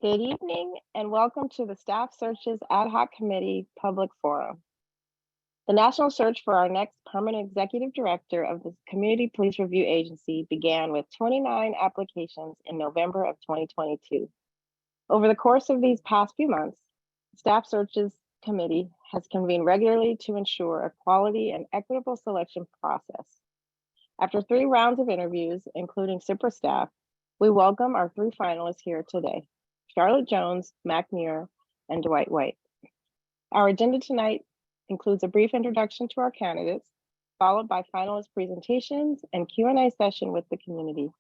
Good evening and welcome to the Staff Searches Ad Hoc Committee Public Forum. The national search for our next permanent executive director of the Community Police Review Agency began with 29 applications in November of 2022. Over the course of these past few months, the Staff Searches Committee has convened regularly to ensure a quality and equitable selection process. After 3 rounds of interviews, including super staff, we welcome our 3 finalists here today: Charlotte Jones, Mac Muir, and Dwight White. Our agenda tonight includes a brief introduction to our candidates, followed by finalist presentations and Q&A session with the community.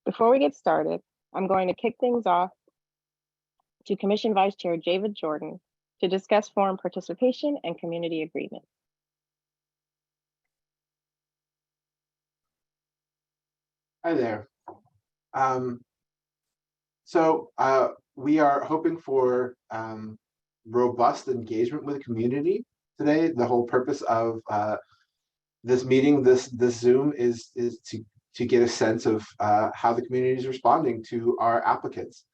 Before we get started, I'm going to kick things off to Commission Vice Chair David Jordan to discuss forum participation and community agreement. Hi there. We are hoping for robust engagement with the community today. The whole purpose of this meeting, this Zoom, is to get a sense of how the community is responding to our applicants.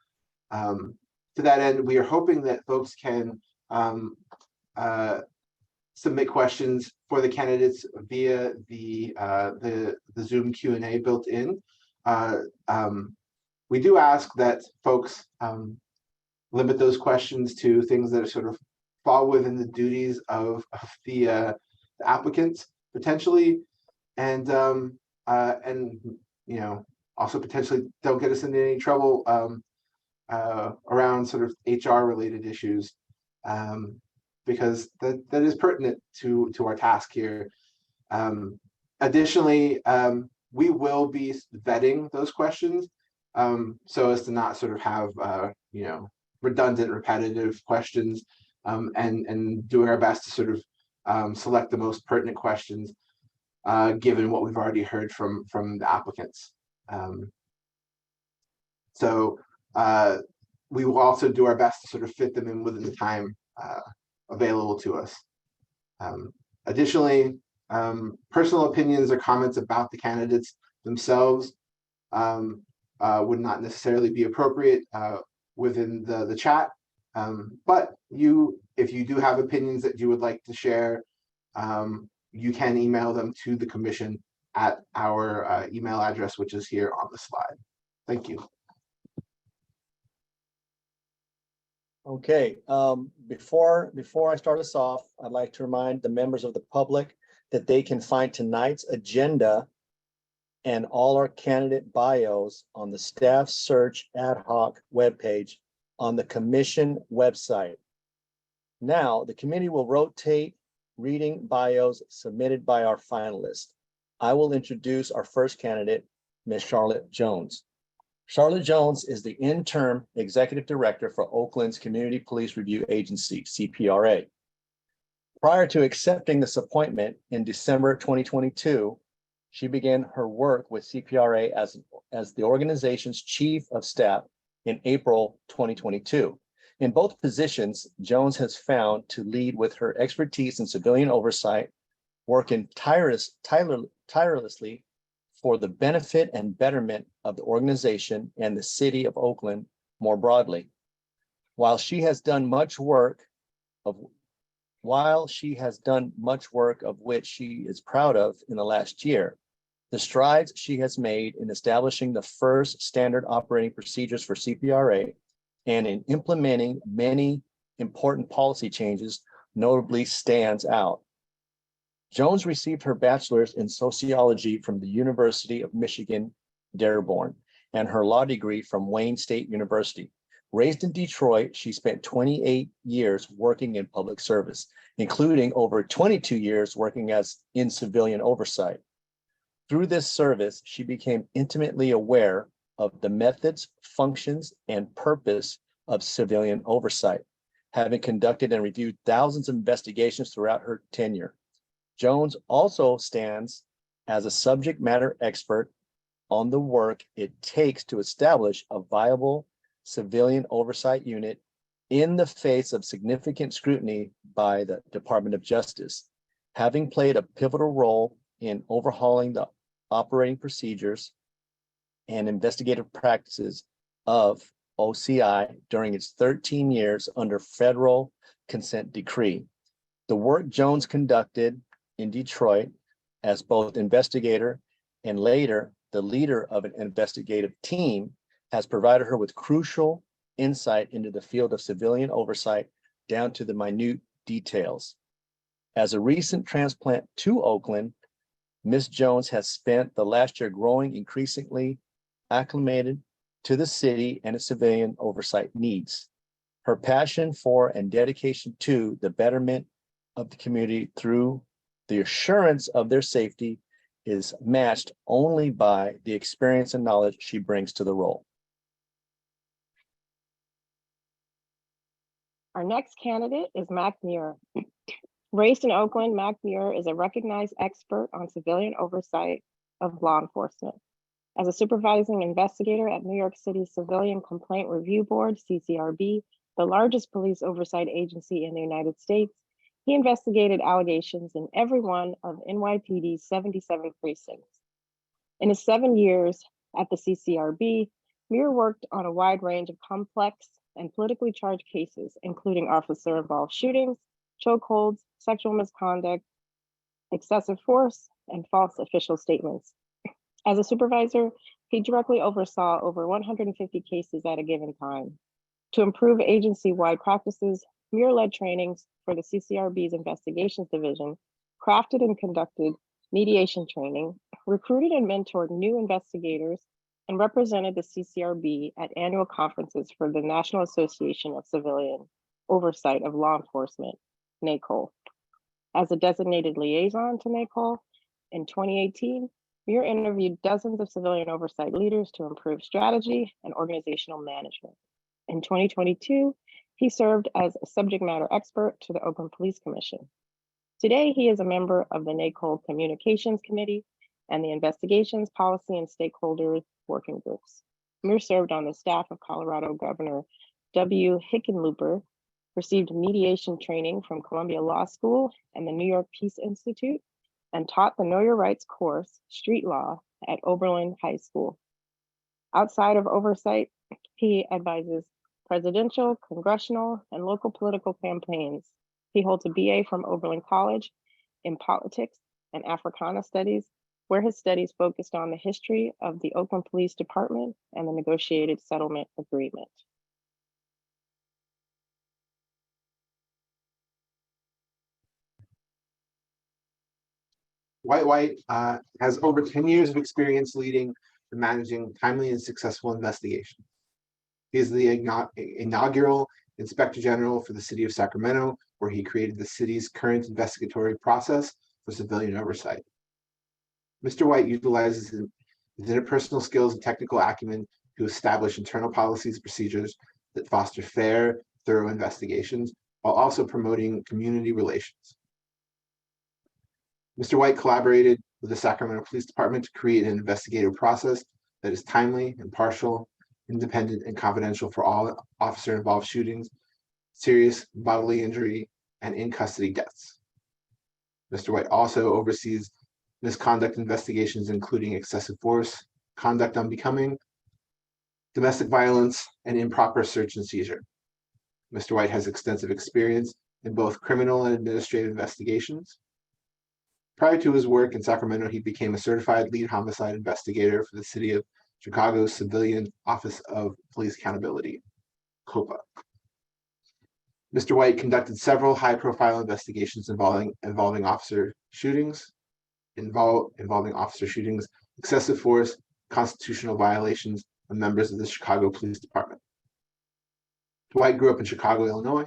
To that end, we are hoping that folks can submit questions for the candidates via the Zoom Q&A built in. We do ask that folks limit those questions to things that sort of fall within the duties of the applicants potentially, and also potentially don't get us into any trouble around sort of HR related issues, because that is pertinent to our task here. Additionally, we will be vetting those questions so as to not sort of have redundant, repetitive questions, and doing our best to sort of select the most pertinent questions given what we've already heard from the applicants. We will also do our best to sort of fit them in within the time available to us. Additionally, personal opinions or comments about the candidates themselves would not necessarily be appropriate within the chat, but if you do have opinions that you would like to share, you can email them to the commission at our email address, which is here on the slide. Thank you. Okay, before I start us off, I'd like to remind the members of the public that they can find tonight's agenda and all our candidate bios on the Staff Search Ad Hoc webpage on the Commission website. Now, the committee will rotate reading bios submitted by our finalists. I will introduce our first candidate, Ms. Charlotte Jones. Charlotte Jones is the interim executive director for Oakland's Community Police Review Agency, CPRA. Prior to accepting this appointment in December 2022, she began her work with CPRA as the organization's chief of staff in April 2022. In both positions, Jones has found to lead with her expertise in civilian oversight, working tirelessly for the benefit and betterment of the organization and the city of Oakland more broadly. While she has done much work of which she is proud of in the last year, the strides she has made in establishing the first standard operating procedures for CPRA and in implementing many important policy changes notably stands out. Jones received her bachelor's in sociology from the University of Michigan, Dearborn, and her law degree from Wayne State University. Raised in Detroit, she spent 28 years working in public service, including over 22 years working in civilian oversight. Through this service, she became intimately aware of the methods, functions, and purpose of civilian oversight, having conducted and reviewed thousands of investigations throughout her tenure. Jones also stands as a subject matter expert on the work it takes to establish a viable civilian oversight unit in the face of significant scrutiny by the Department of Justice, having played a pivotal role in overhauling the operating procedures and investigative practices of OCI, during its 13 years under federal consent decree. The work Jones conducted in Detroit as both investigator and later the leader of an investigative team has provided her with crucial insight into the field of civilian oversight down to the minute details. As a recent transplant to Oakland, Ms. Jones has spent the last year growing increasingly acclimated to the city and its civilian oversight needs. Her passion for and dedication to the betterment of the community through the assurance of their safety is matched only by the experience and knowledge she brings to the role. Our next candidate is Mac Muir. Raised in Oakland, Mac Muir is a recognized expert on civilian oversight of law enforcement. As a supervising investigator at New York City Civilian Complaint Review Board, CCRB, the largest police oversight agency in the United States, he investigated allegations in every one of NYPD's 77 precincts. In his 7 years at the CCRB, Muir worked on a wide range of complex and politically charged cases, including officer-involved shootings, chokeholds, sexual misconduct, excessive force, and false official statements. As a supervisor, he directly oversaw over 150 cases at a given time. To improve agency-wide practices, Muir led trainings for the CCRB's investigations division, crafted and conducted mediation training, recruited and mentored new investigators, and represented the CCRB at annual conferences for the National Association of Civilian Oversight of Law Enforcement, NACOL. As a designated liaison to NACOL, in 2018, Muir interviewed dozens of civilian oversight leaders to improve strategy and organizational management. In 2022, he served as a subject matter expert to the Oakland Police Commission. Today, he is a member of the NACOL Communications Committee and the Investigations, Policy, and Stakeholder Working Groups. Muir served on the staff of Colorado Governor W. Hickenlooper, received mediation training from Columbia Law School and the New York Peace Institute, and taught the Know Your Rights course, Street Law, at Oberlin High School. Outside of oversight, he advises presidential, congressional, and local political campaigns. He holds a BA from Oberlin College in Politics and Africana Studies, where his studies focused on the history of the Oakland Police Department and the negotiated settlement agreement. White has over 10 years of experience leading and managing timely and successful investigations. He is the inaugural Inspector General for the city of Sacramento, where he created the city's current investigatory process for civilian oversight. Mr. White utilizes his interpersonal skills and technical acumen to establish internal policies and procedures that foster fair, thorough investigations, while also promoting community relations. Mr. White collaborated with the Sacramento Police Department to create an investigative process that is timely, impartial, independent, and confidential for all officer-involved shootings, serious bodily injury, and in-custody deaths. Mr. White also oversees misconduct investigations, including excessive force, conduct unbecoming, domestic violence, and improper search and seizure. Mr. White has extensive experience in both criminal and administrative investigations. Prior to his work in Sacramento, he became a certified lead homicide investigator for the City of Chicago's Civilian Office of Police Accountability, COPA. Mr. White conducted several high-profile investigations involving officer shootings, excessive force, constitutional violations of members of the Chicago Police Department. Dwight grew up in Chicago, Illinois.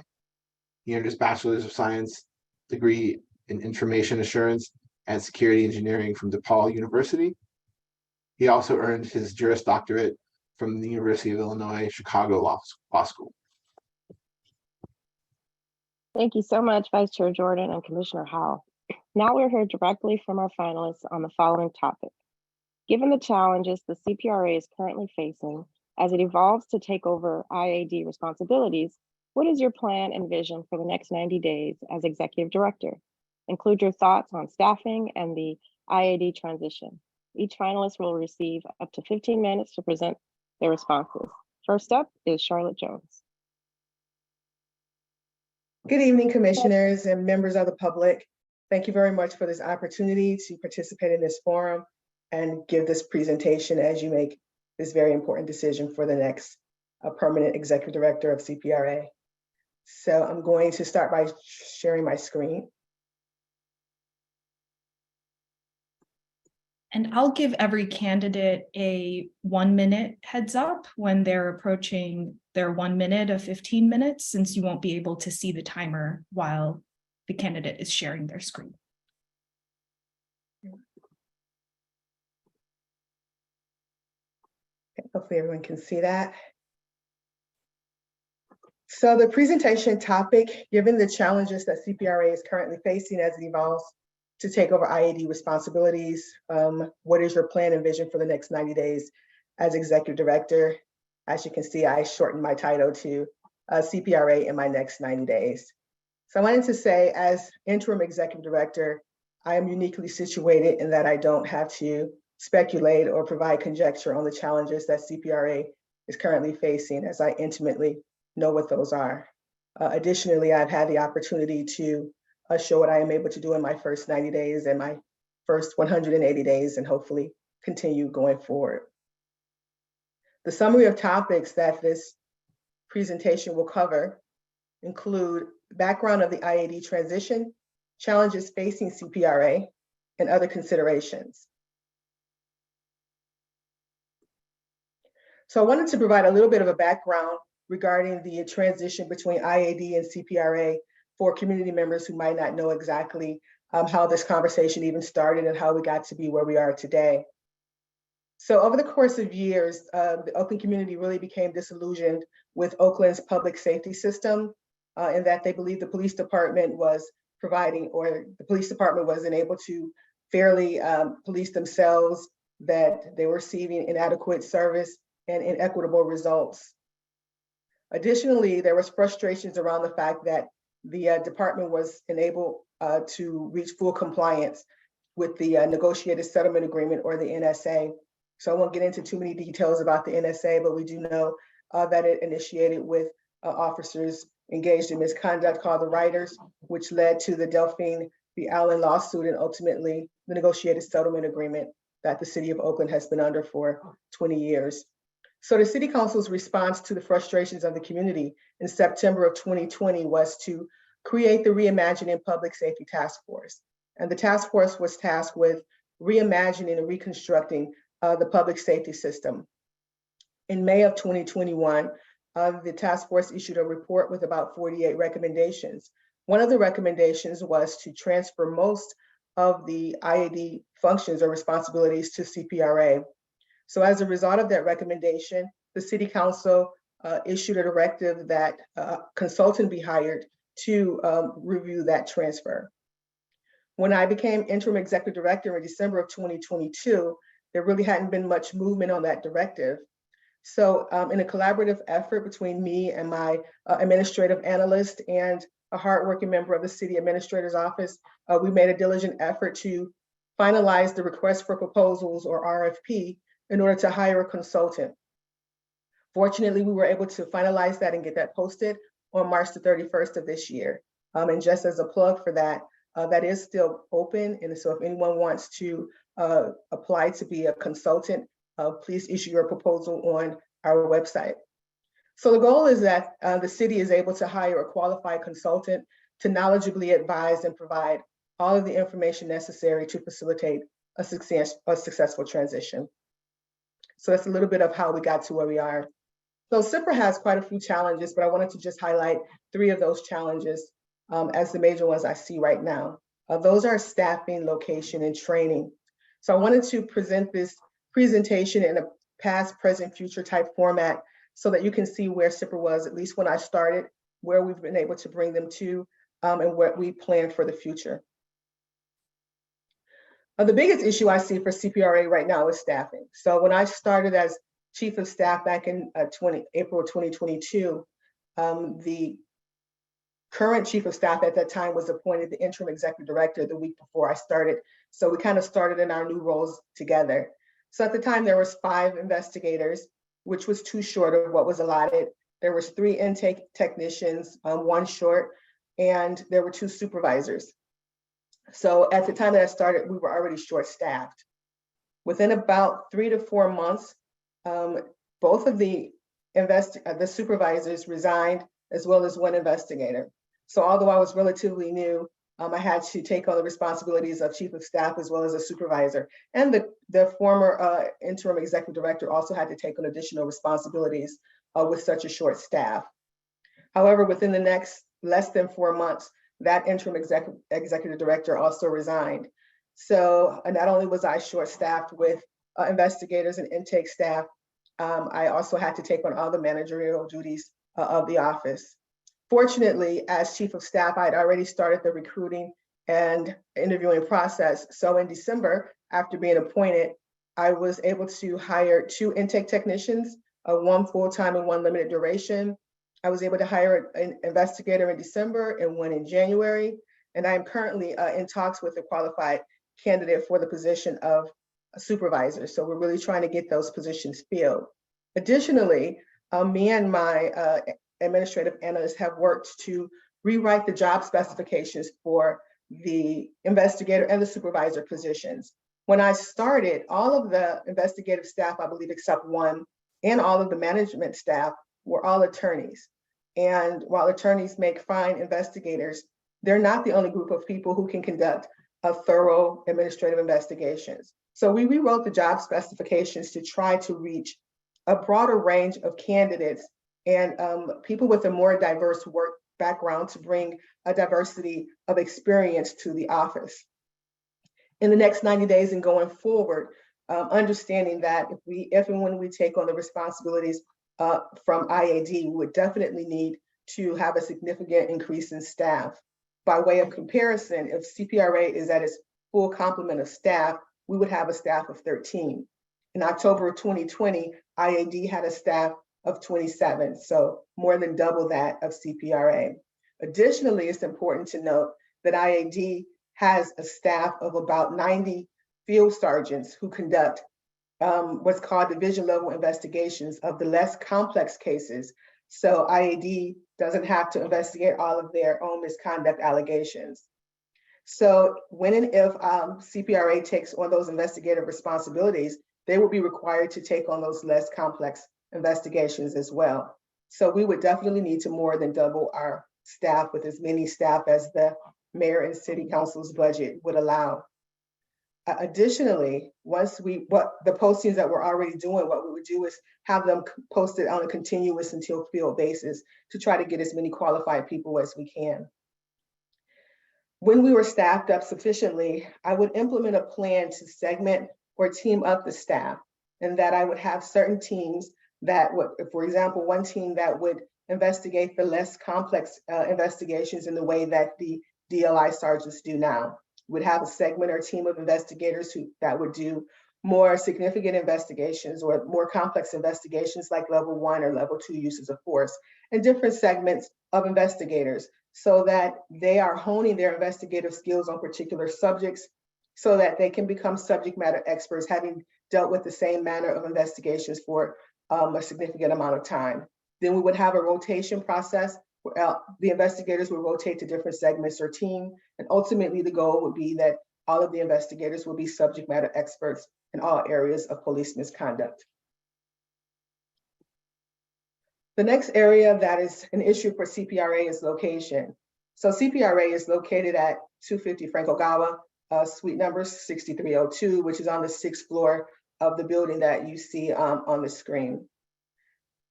He earned his Bachelor's of Science degree in Information Assurance and Security Engineering from DePaul University. He also earned his Juris Doctorate from the University of Illinois, Chicago Law School. Thank you so much, Vice Chair Jordan and Commissioner Howell. Now we'll hear directly from our finalists on the following topic. Given the challenges the CPRA is currently facing as it evolves to take over IAD responsibilities, what is your plan and vision for the next 90 days as Executive Director? Include your thoughts on staffing and the IAD transition. Each finalist will receive up to 15 minutes to present their responses. First up is Charlotte Jones. Good evening, commissioners and members of the public. Thank you very much for this opportunity to participate in this forum and give this presentation as you make this very important decision for the next permanent executive director of CPRA. So I'm going to start by sharing my screen. And I'll give every candidate a 1 minute heads up when they're approaching their 1 minute of 15 minutes, since you won't be able to see the timer while the candidate is sharing their screen. Okay, hopefully everyone can see that. So the presentation topic, given the challenges that CPRA is currently facing as it evolves to take over IAD responsibilities, what is your plan and vision for the next 90 days as executive director? As you can see, I shortened my title to CPRA in my next 90 days. So I wanted to say, as interim executive director, I am uniquely situated in that I don't have to speculate or provide conjecture on the challenges that CPRA is currently facing, as I intimately know what those are. Additionally, I've had the opportunity to show what I am able to do in my first 90 days and my first 180 days, and hopefully continue going forward. The summary of topics that this presentation will cover include background of the IAD transition, challenges facing CPRA, and other considerations. So I wanted to provide a little bit of a background regarding the transition between IAD and CPRA for community members who might not know exactly how this conversation even started and how we got to be where we are today. So over the course of years, the Oakland community really became disillusioned with Oakland's public safety system, in that they believed the police department was providing, or the police department wasn't able to fairly police themselves, that they were receiving inadequate service and inequitable results. Additionally, there was frustrations around the fact that the department was unable to reach full compliance with the negotiated settlement agreement, or the NSA. So I won't get into too many details about the NSA, but we do know that it initiated with officers engaged in misconduct called the Writers, which led to the Delphine v. Allen lawsuit and ultimately the negotiated settlement agreement that the city of Oakland has been under for 20 years. So the city council's response to the frustrations of the community in September of 2020 was to create the Reimagining Public Safety Task Force. And the task force was tasked with reimagining and reconstructing the public safety system. In May of 2021, the task force issued a report with about 48 recommendations. One of the recommendations was to transfer most of the IAD functions or responsibilities to CPRA. So as a result of that recommendation, the city council issued a directive that a consultant be hired to review that transfer. When I became interim executive director in December of 2022, there really hadn't been much movement on that directive. So in a collaborative effort between me and my administrative analyst and a hardworking member of the city administrator's office, we made a diligent effort to finalize the request for proposals, or RFP, in order to hire a consultant. Fortunately, we were able to finalize that and get that posted on March the 31st of this year. And just as a plug for that, that is still open. And so if anyone wants to apply to be a consultant, please issue your proposal on our website. So the goal is that the city is able to hire a qualified consultant to knowledgeably advise and provide all of the information necessary to facilitate a successful transition. So that's a little bit of how we got to where we are. So CPRA has quite a few challenges, but I wanted to just highlight 3 of those challenges as the major ones I see right now. Those are staffing, location, and training. So I wanted to present this presentation in a past, present, future type format so that you can see where CPRA was, at least when I started, where we've been able to bring them to, and what we plan for the future. The biggest issue I see for CPRA right now is staffing. So when I started as chief of staff back in April 2022, the current chief of staff at that time was appointed the interim executive director the week before I started. So we kind of started in our new roles together. So at the time there was 5 investigators. which was too short of what was allotted. There was 3 intake technicians, 1 short, and there were 2 supervisors. So at the time that I started, we were already short-staffed. Within about 3 to 4 months, both of the supervisors resigned, as well as 1 investigator. So although I was relatively new, I had to take on the responsibilities of chief of staff as well as a supervisor. And the former interim executive director also had to take on additional responsibilities with such a short staff. However, within the next less than 4 months, that interim executive director also resigned. So not only was I short-staffed with investigators and intake staff, I also had to take on all the managerial duties of the office. Fortunately, as chief of staff, I had already started the recruiting and interviewing process. So in December, after being appointed, I was able to hire 2 intake technicians, 1 full-time and 1 limited duration. I was able to hire an investigator in December and 1 in January. And I am currently in talks with a qualified candidate for the position of a supervisor. So we're really trying to get those positions filled. Additionally, me and my administrative analysts have worked to rewrite the job specifications for the investigator and the supervisor positions. When I started, all of the investigative staff, I believe except 1, and all of the management staff were all attorneys. And while attorneys make fine investigators, they're not the only group of people who can conduct a thorough administrative investigations. So we rewrote the job specifications to try to reach a broader range of candidates and people with a more diverse work background to bring a diversity of experience to the office. In the next 90 days and going forward, understanding that if and when we take on the responsibilities from IAD, we would definitely need to have a significant increase in staff. By way of comparison, if CPRA is at its full complement of staff, we would have a staff of 13. In October of 2020, IAD had a staff of 27, so more than double that of CPRA. Additionally, it's important to note that IAD has a staff of about 90 field sergeants who conduct what's called division level investigations of the less complex cases. So IAD doesn't have to investigate all of their own misconduct allegations. So when and if CPRA takes on those investigative responsibilities, they will be required to take on those less complex investigations as well. So we would definitely need to more than double our staff with as many staff as the mayor and city council's budget would allow. Additionally, once the postings that we're already doing, what we would do is have them posted on a continuous until filled basis to try to get as many qualified people as we can. When we were staffed up sufficiently, I would implement a plan to segment or team up the staff, and that I would have certain teams that would, for example, one team that would investigate the less complex investigations in the way that the DLI sergeants do now. Would have a segment or team of investigators that would do more significant investigations or more complex investigations like level 1 or level 2 uses of force, and different segments of investigators so that they are honing their investigative skills on particular subjects so that they can become subject matter experts, having dealt with the same manner of investigations for a significant amount of time. Then we would have a rotation process where the investigators will rotate to different segments or team. And ultimately the goal would be that all of the investigators will be subject matter experts in all areas of police misconduct. The next area that is an issue for CPRA is location. So CPRA is located at 250 Frank Ogawa, suite number 6302, which is on the 6th floor of the building that you see on the screen.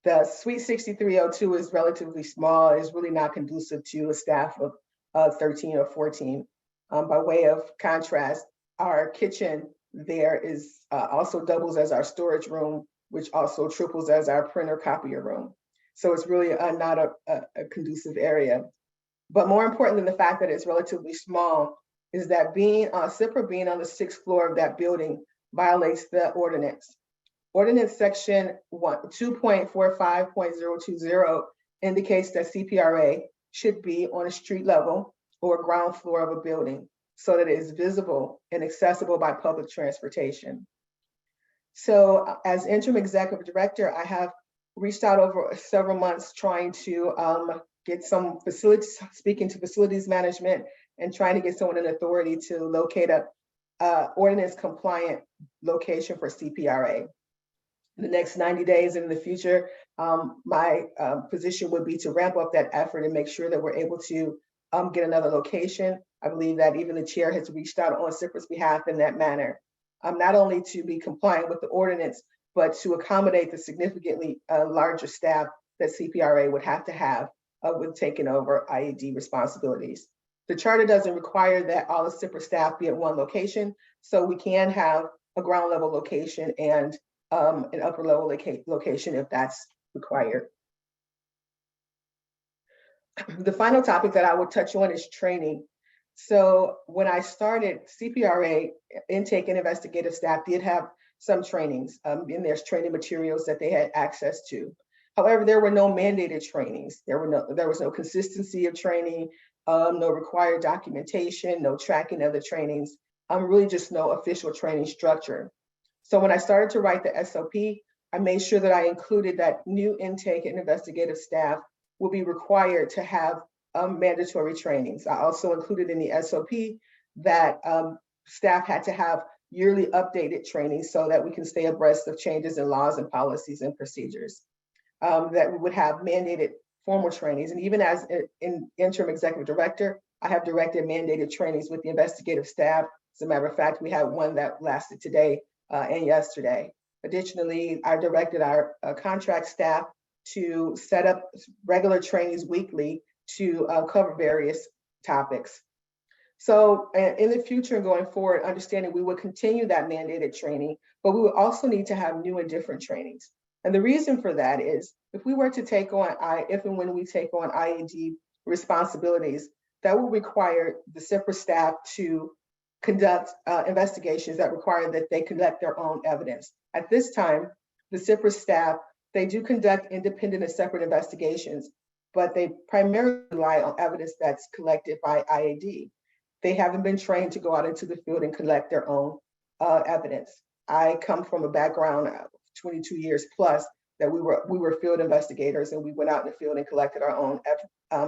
The suite 6302 is relatively small. It's really not conducive to a staff of 13 or 14. By way of contrast, our kitchen there is also doubles as our storage room, which also triples as our printer copier room. So it's really not a conducive area. But more important than the fact that it's relatively small is that CPRA being on the 6th floor of that building violates the ordinance. Ordinance section 2.45.020 indicates that CPRA should be on a street level or ground floor of a building so that it is visible and accessible by public transportation. So as interim executive director, I have reached out over several months trying to get some facilities, speaking to facilities management and trying to get someone in authority to locate a ordinance compliant location for CPRA. In the next 90 days in the future, my position would be to ramp up that effort and make sure that we're able to get another location. I believe that even the chair has reached out on CPRA's behalf in that manner, not only to be compliant with the ordinance, but to accommodate the significantly larger staff that CPRA would have to have with taking over IED responsibilities. The charter doesn't require that all the CPRA staff be at one location, so we can have a ground level location and an upper level location if that's required. The final topic that I would touch on is training. So when I started, CPRA intake and investigative staff did have some trainings, and there's training materials that they had access to. However, there were no mandated trainings. There was no consistency of training, no required documentation, no tracking of the trainings, really just no official training structure. So when I started to write the SOP, I made sure that I included that new intake and investigative staff will be required to have mandatory trainings. I also included in the SOP that staff had to have yearly updated training so that we can stay abreast of changes in laws and policies and procedures. That we would have mandated formal trainings. And even as an interim executive director, I have directed mandated trainings with the investigative staff. As a matter of fact, we had one that lasted today and yesterday. Additionally, I directed our contract staff to set up regular trainings weekly to cover various topics. So in the future and going forward, understanding we will continue that mandated training, but we will also need to have new and different trainings. And the reason for that is if we were to take on, if and when we take on IED responsibilities, that will require the CPRA staff to conduct investigations that require that they collect their own evidence. At this time, the CPRA staff, they do conduct independent and separate investigations, but they primarily rely on evidence that's collected by IAD. They haven't been trained to go out into the field and collect their own evidence. I come from a background of 22 years plus that we were field investigators and we went out in the field and collected our own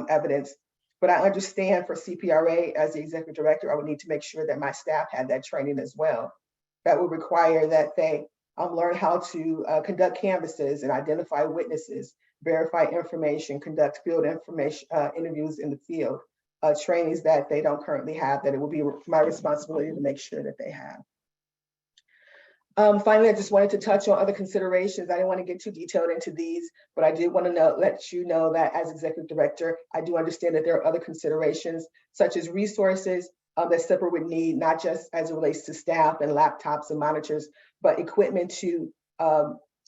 evidence. But I understand for CPRA as the executive director, I would need to make sure that my staff had that training as well. That would require that they learn how to conduct canvasses and identify witnesses, verify information, conduct field information interviews in the field, trainings that they don't currently have, that it will be my responsibility to make sure that they have. Finally, I just wanted to touch on other considerations. I didn't want to get too detailed into these, but I did want to let you know that as executive director, I do understand that there are other considerations such as resources that CPRA would need, not just as it relates to staff and laptops and monitors, but equipment to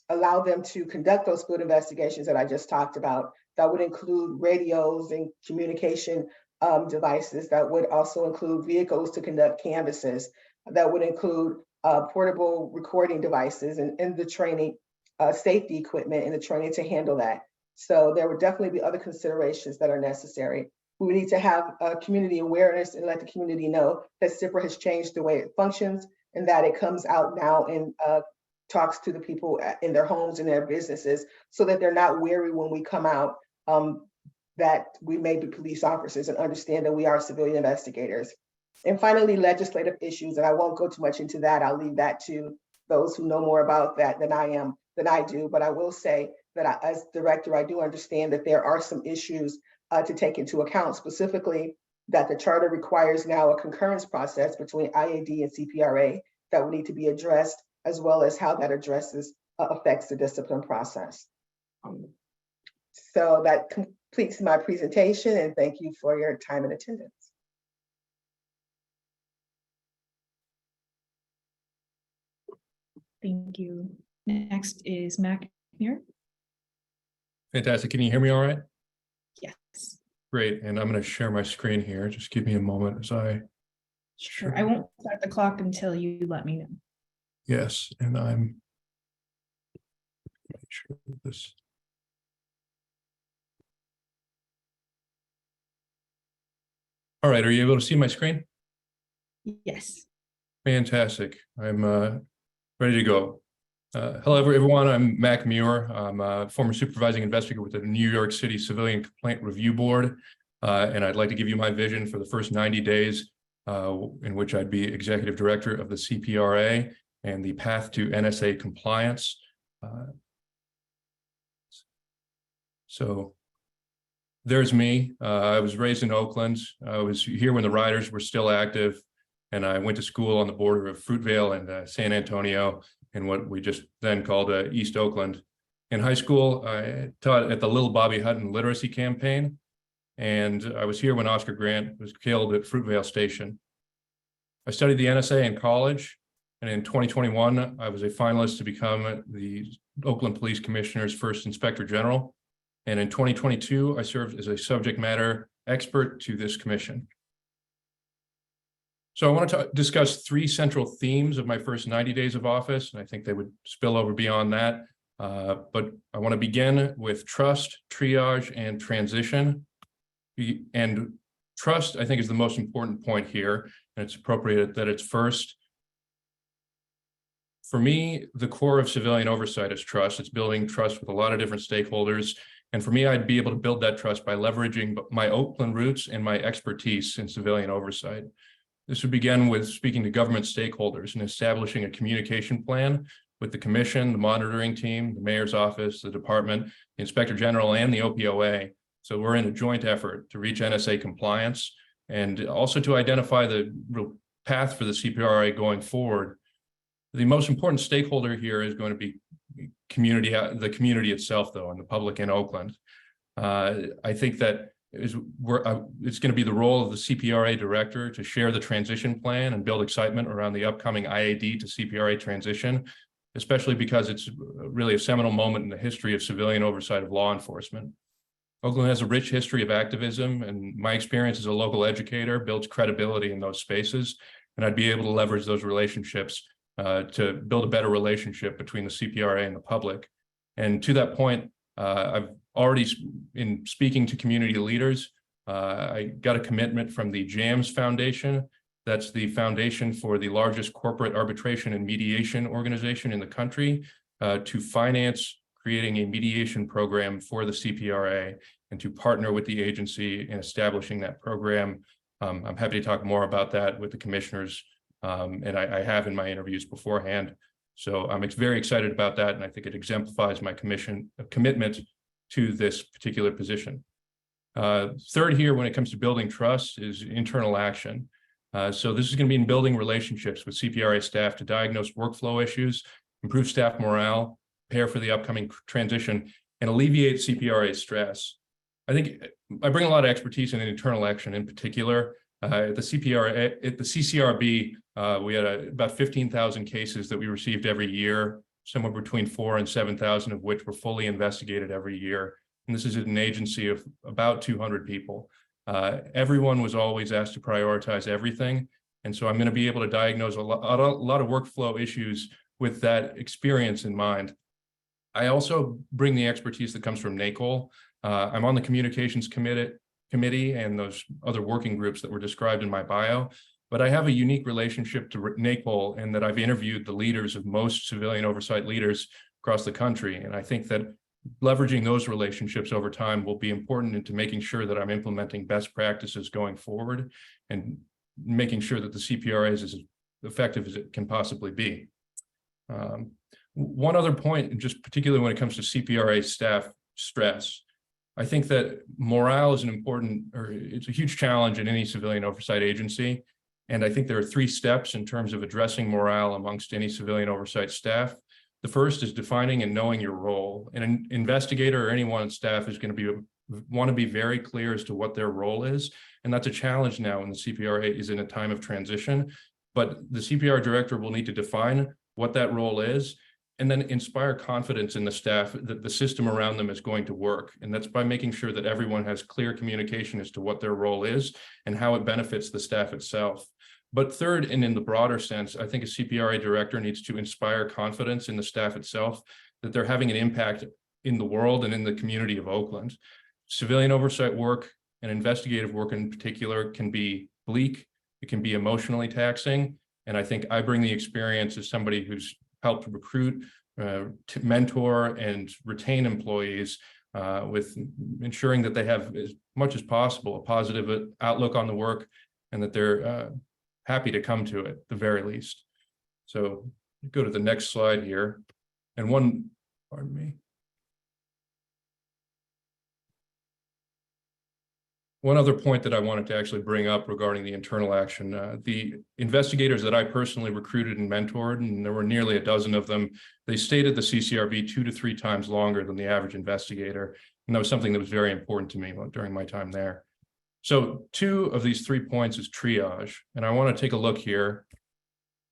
allow them to conduct those field investigations that I just talked about. That would include radios and communication devices. That would also include vehicles to conduct canvasses. That would include portable recording devices and the training, safety equipment and the training to handle that. So there would definitely be other considerations that are necessary. We need to have community awareness and let the community know that CPRA has changed the way it functions and that it comes out now and talks to the people in their homes and their businesses so that they're not wary when we come out that we may be police officers and understand that we are civilian investigators. And finally, legislative issues, and I won't go too much into that. I'll leave that to those who know more about that than I do. But I will say that as director, I do understand that there are some issues to take into account, specifically that the charter requires now a concurrence process between IAD and CPRA that will need to be addressed, as well as how that affects the discipline process. So that completes my presentation, and thank you for your time and attendance. Thank you. Next is Mac here. Fantastic. Can you hear me all right? Yes. Great. And I'm going to share my screen here. Just give me a moment as I. Sure. I won't start the clock until you let me know. Yes. And I'm. Make sure this. All right. Are you able to see my screen? Yes. Fantastic. I'm ready to go. Hello, everyone. I'm Mac Muir. I'm a former supervising investigator with the New York City Civilian Complaint Review Board. And I'd like to give you my vision for the first 90 days in which I'd be executive director of the CPRA and the path to NSA compliance. So there's me. I was raised in Oakland. I was here when the Riders were still active, and I went to school on the border of Fruitvale and San Antonio in what we just then called East Oakland. In high school, I taught at the Little Bobby Hutton Literacy Campaign, and I was here when Oscar Grant was killed at Fruitvale Station. I studied the NSA in college, and in 2021, I was a finalist to become the Oakland Police Commissioner's first Inspector General. And in 2022, I served as a subject matter expert to this commission. So I want to discuss three central themes of my first 90 days of office, and I think they would spill over beyond that. But I want to begin with trust, triage, and transition. And trust, I think, is the most important point here, and it's appropriate that it's first. For me, the core of civilian oversight is trust. It's building trust with a lot of different stakeholders. And for me, I'd be able to build that trust by leveraging my Oakland roots and my expertise in civilian oversight. This would begin with speaking to government stakeholders and establishing a communication plan with the commission, the monitoring team, the mayor's office, the department, the inspector general, and the OPOA. So we're in a joint effort to reach NSA compliance and also to identify the real path for the CPRA going forward. The most important stakeholder here is going to be the community itself, though, and the public in Oakland. I think that it's going to be the role of the CPRA director to share the transition plan and build excitement around the upcoming IAD to CPRA transition, especially because it's really a seminal moment in the history of civilian oversight of law enforcement. Oakland has a rich history of activism, and my experience as a local educator builds credibility in those spaces, and I'd be able to leverage those relationships to build a better relationship between the CPRA and the public. And to that point, I've already, in speaking to community leaders, I got a commitment from the JAMS Foundation. That's the foundation for the largest corporate arbitration and mediation organization in the country, to finance creating a mediation program for the CPRA and to partner with the agency in establishing that program. I'm happy to talk more about that with the commissioners, and I have in my interviews beforehand. So I'm very excited about that, and I think it exemplifies my commitment to this particular position. Third here, when it comes to building trust, is internal action. So this is going to be in building relationships with CPRA staff to diagnose workflow issues, improve staff morale, prepare for the upcoming transition, and alleviate CPRA stress. I think I bring a lot of expertise in internal action in particular. At the CCRB, we had about 15,000 cases that we received every year, somewhere between 4,000 and 7,000 of which were fully investigated every year. And this is an agency of about 200 people. Everyone was always asked to prioritize everything. And so I'm going to be able to diagnose a lot of workflow issues with that experience in mind. I also bring the expertise that comes from NACOL. I'm on the communications committee and those other working groups that were described in my bio, but I have a unique relationship to NACOL in that I've interviewed the leaders of most civilian oversight leaders across the country. And I think that leveraging those relationships over time will be important into making sure that I'm implementing best practices going forward and making sure that the CPRA is as effective as it can possibly be. One other point, just particularly when it comes to CPRA staff stress, I think that morale is it's a huge challenge in any civilian oversight agency. And I think there are 3 steps in terms of addressing morale amongst any civilian oversight staff. The first is defining and knowing your role. And an investigator or anyone on staff is going to want to be very clear as to what their role is. And that's a challenge now when the CPRA is in a time of transition. But the CPR director will need to define what that role is and then inspire confidence in the staff that the system around them is going to work. And that's by making sure that everyone has clear communication as to what their role is and how it benefits the staff itself. But third, and in the broader sense, I think a CPRA director needs to inspire confidence in the staff itself, that they're having an impact in the world and in the community of Oakland. Civilian oversight work and investigative work in particular can be bleak, it can be emotionally taxing. And I think I bring the experience as somebody who's helped recruit mentor and retain employees with ensuring that they have as much as possible a positive outlook on the work and that they're happy to come to it at the very least. So go to the next slide here. And pardon me. One other point that I wanted to actually bring up regarding the internal action, the investigators that I personally recruited and mentored, and there were nearly a dozen of them, they stayed at the CCRB 2 to 3 times longer than the average investigator. And that was something that was very important to me during my time there. So 2 of these 3 points is triage. And I want to take a look here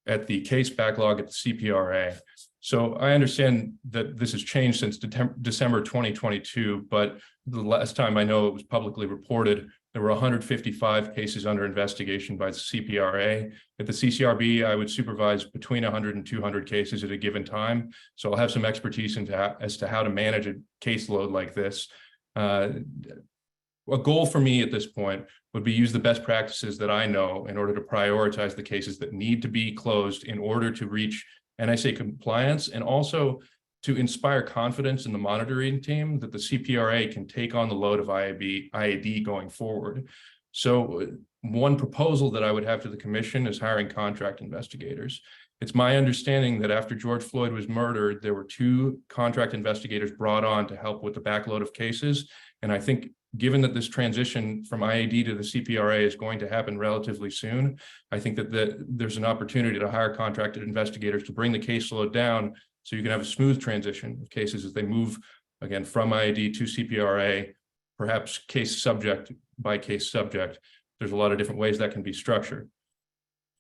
at the case backlog at the CPRA. So I understand that this has changed since December 2022, but the last time I know it was publicly reported, there were 155 cases under investigation by the CPRA. At the CCRB, I would supervise between 100 and 200 cases at a given time. So I'll have some expertise as to how to manage a caseload like this. A goal for me at this point would be use the best practices that I know in order to prioritize the cases that need to be closed in order to reach NSA compliance, and also to inspire confidence in the monitoring team that the CPRA can take on the load of IAD going forward. So one proposal that I would have to the commission is hiring contract investigators. It's my understanding that after George Floyd was murdered, there were 2 contract investigators brought on to help with the backload of cases. And I think given that this transition from IAD to the CPRA is going to happen relatively soon, I think that there's an opportunity to hire contracted investigators to bring the caseload down so you can have a smooth transition of cases as they move, again, from IAD to CPRA, perhaps case subject by case subject. There's a lot of different ways that can be structured.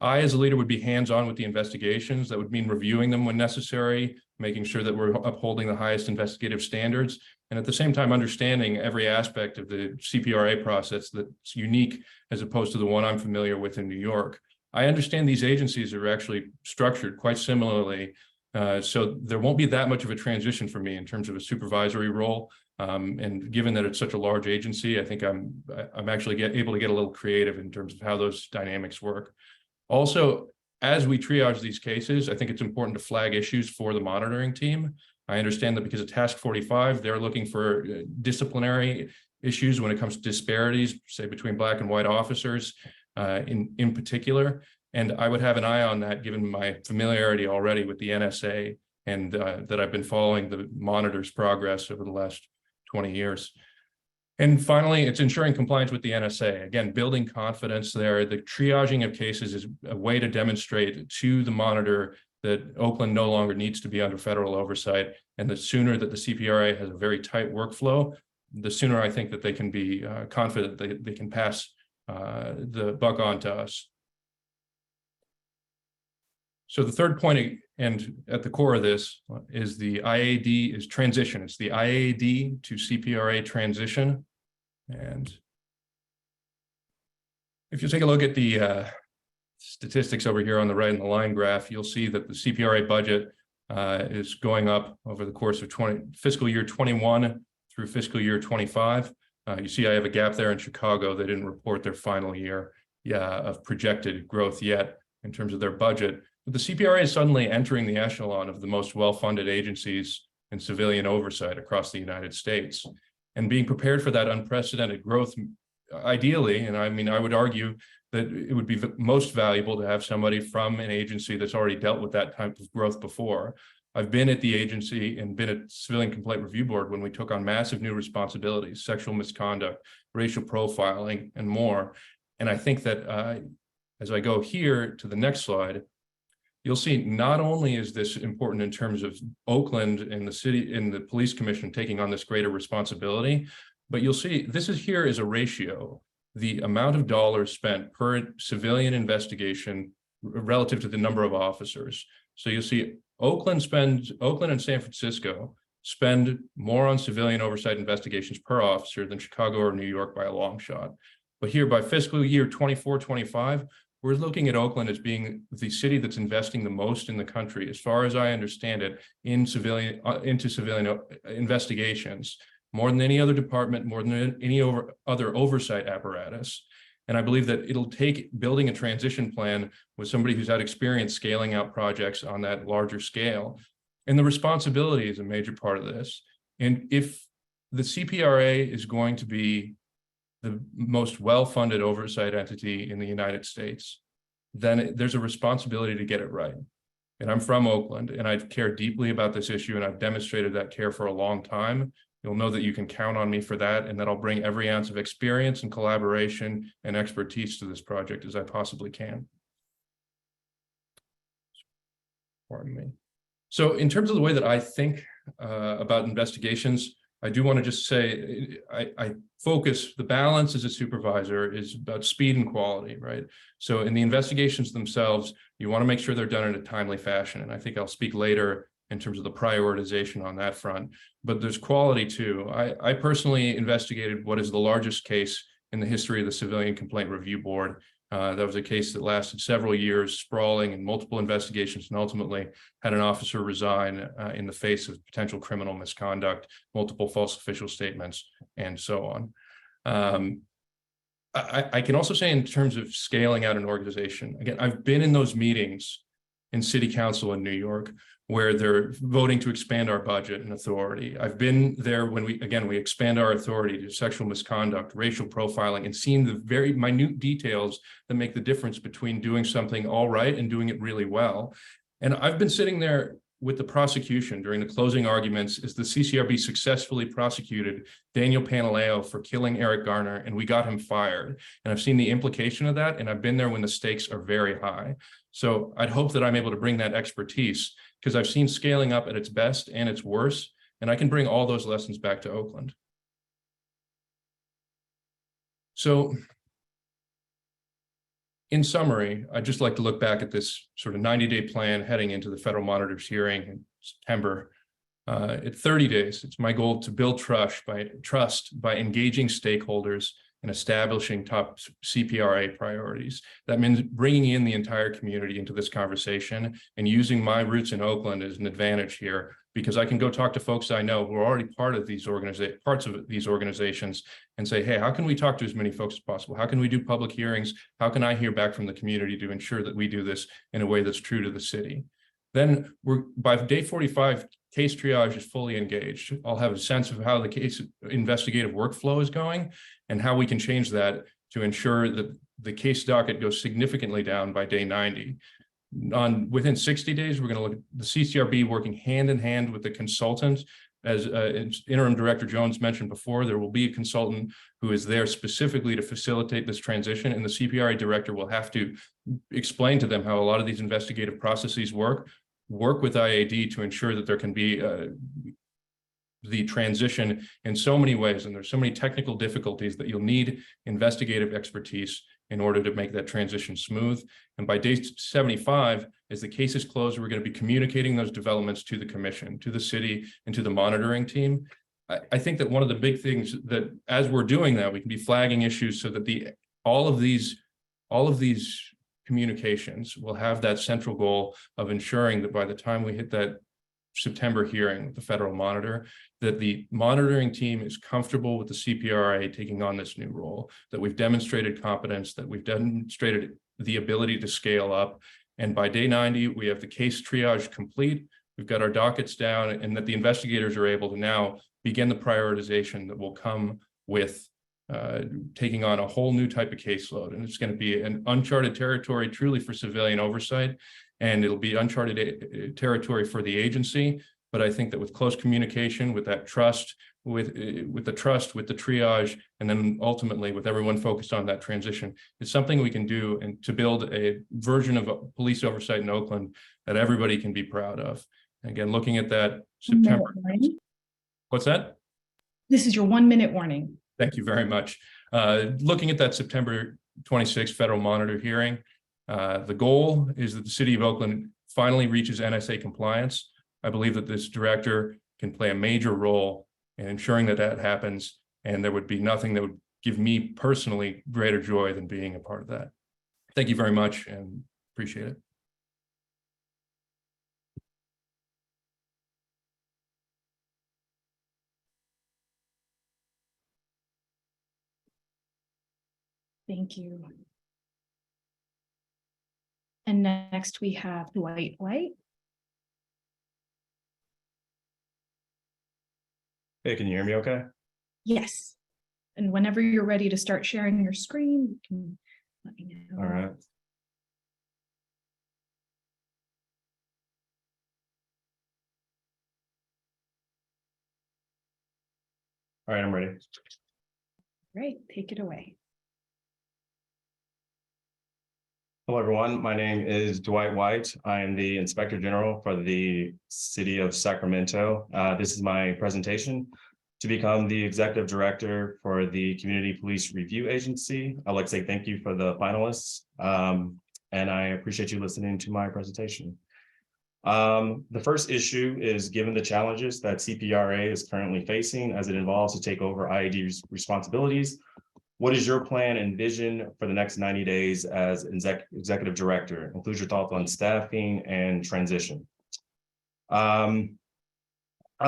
I, as a leader, would be hands-on with the investigations. That would mean reviewing them when necessary, making sure that we're upholding the highest investigative standards, and at the same time understanding every aspect of the CPRA process that's unique as opposed to the one I'm familiar with in New York. I understand these agencies are actually structured quite similarly, so there won't be that much of a transition for me in terms of a supervisory role. And given that it's such a large agency, I think I'm actually able to get a little creative in terms of how those dynamics work. Also, as we triage these cases, I think it's important to flag issues for the monitoring team. I understand that because of Task 45, they're looking for disciplinary issues when it comes to disparities, say between Black and white officers in particular. And I would have an eye on that given my familiarity already with the NSA and that I've been following the monitor's progress over the last 20 years. And finally, it's ensuring compliance with the NSA. Again, building confidence there. The triaging of cases is a way to demonstrate to the monitor that Oakland no longer needs to be under federal oversight. And the sooner that the CPRA has a very tight workflow, the sooner I think that they can be confident that they can pass the buck on to us. So the third point, and at the core of this, is the IAD is transition. It's the IAD to CPRA transition. And if you take a look at the statistics over here on the right in the line graph, you'll see that the CPRA budget is going up over the course of fiscal year 21 through fiscal year 25. You see I have a gap there in Chicago. They didn't report their final year of projected growth yet in terms of their budget. But the CPRA is suddenly entering the echelon of the most well-funded agencies in civilian oversight across the United States. And being prepared for that unprecedented growth, ideally, and I mean, I would argue that it would be most valuable to have somebody from an agency that's already dealt with that type of growth before. I've been at the agency and been at Civilian Complaint Review Board when we took on massive new responsibilities, sexual misconduct, racial profiling, and more. And I think that as I go here to the next slide, you'll see not only is this important in terms of Oakland and the city and the police commission taking on this greater responsibility, but you'll see this here is a ratio, the amount of dollars spent per civilian investigation relative to the number of officers. So you'll see Oakland and San Francisco spend more on civilian oversight investigations per officer than Chicago or New York by a long shot. But here by fiscal year 24-25, we're looking at Oakland as being the city that's investing the most in the country, as far as I understand it, into civilian investigations, more than any other department, more than any other oversight apparatus. And I believe that it'll take building a transition plan with somebody who's had experience scaling out projects on that larger scale And the responsibility is a major part of this. And if the CPRA is going to be the most well-funded oversight entity in the United States, then there's a responsibility to get it right. And I'm from Oakland, and I care deeply about this issue, and I've demonstrated that care for a long time. You'll know that you can count on me for that, and that I'll bring every ounce of experience and collaboration and expertise to this project as I possibly can. Pardon me. So in terms of the way that I think about investigations, I do want to just say I focus, the balance as a supervisor is about speed and quality, right? So in the investigations themselves, you want to make sure they're done in a timely fashion. And I think I'll speak later in terms of the prioritization on that front, but there's quality too. I personally investigated what is the largest case in the history of the Civilian Complaint Review Board. That was a case that lasted several years, sprawling in multiple investigations, and ultimately had an officer resign in the face of potential criminal misconduct, multiple false official statements, and so on. I can also say in terms of scaling out an organization, again, I've been in those meetings in City Council in New York where they're voting to expand our budget and authority. I've been there when we expand our authority to sexual misconduct, racial profiling, and seeing the very minute details that make the difference between doing something all right and doing it really well. And I've been sitting there with the prosecution during the closing arguments as the CCRB successfully prosecuted Daniel Pantaleo for killing Eric Garner, and we got him fired. And I've seen the implication of that, and I've been there when the stakes are very high. So I'd hope that I'm able to bring that expertise, because I've seen scaling up at its best and its worst, and I can bring all those lessons back to Oakland. So in summary, I'd just like to look back at this sort of 90-day plan heading into the federal monitor's hearing in September. At 30 days, it's my goal to build trust by engaging stakeholders and establishing top CPRA priorities. That means bringing in the entire community into this conversation and using my roots in Oakland as an advantage here, because I can go talk to folks I know who are already part of these organizations and say, hey, how can we talk to as many folks as possible? How can we do public hearings? How can I hear back from the community to ensure that we do this in a way that's true to the city? Then by day 45, case triage is fully engaged. I'll have a sense of how the case investigative workflow is going and how we can change that to ensure that the case docket goes significantly down by day 90. Within 60 days, we're going to look at the CCRB working hand in hand with the consultant. As Interim Director Jones mentioned before, there will be a consultant who is there specifically to facilitate this transition, and the CPRA director will have to explain to them how a lot of these investigative processes work with IAD to ensure that there can be the transition in so many ways, and there's so many technical difficulties that you'll need investigative expertise in order to make that transition smooth. And by day 75, as the case is closed, we're going to be communicating those developments to the commission, to the city, and to the monitoring team. I think that one of the big things that as we're doing that, we can be flagging issues so that all of these communications will have that central goal of ensuring that by the time we hit that September hearing with the federal monitor, that the monitoring team is comfortable with the CPRA taking on this new role, that we've demonstrated competence, that we've demonstrated the ability to scale up. And by day 90, we have the case triage complete, we've got our dockets down, and that the investigators are able to now begin the prioritization that will come with taking on a whole new type of caseload. And it's going to be an uncharted territory truly for civilian oversight, and it'll be uncharted territory for the agency. But I think that with close communication, with that trust, with the triage, and then ultimately with everyone focused on that transition, it's something we can do and to build a version of police oversight in Oakland that everybody can be proud of. And again, looking at that September. What's that? This is your 1 minute warning. Thank you very much. Looking at that September 26th federal monitor hearing, the goal is that the city of Oakland finally reaches NSA compliance. I believe that this director can play a major role in ensuring that that happens, and there would be nothing that would give me personally greater joy than being a part of that. Thank you very much and appreciate it. Thank you. And next we have Dwight White. Hey, can you hear me okay? Yes. And whenever you're ready to start sharing your screen, you can let me know. All right. All right, I'm ready. Great, take it away. Hello, everyone. My name is Dwight White. I am the Inspector General for the City of Sacramento. This is my presentation to become the Executive Director for the Community Police Review Agency. I'd like to say thank you for the finalists, and I appreciate you listening to my presentation. The first issue is, given the challenges that CPRA is currently facing as it involves to take over IAD responsibilities, what is your plan and vision for the next 90 days as executive director? Include your thoughts on staffing and transition. I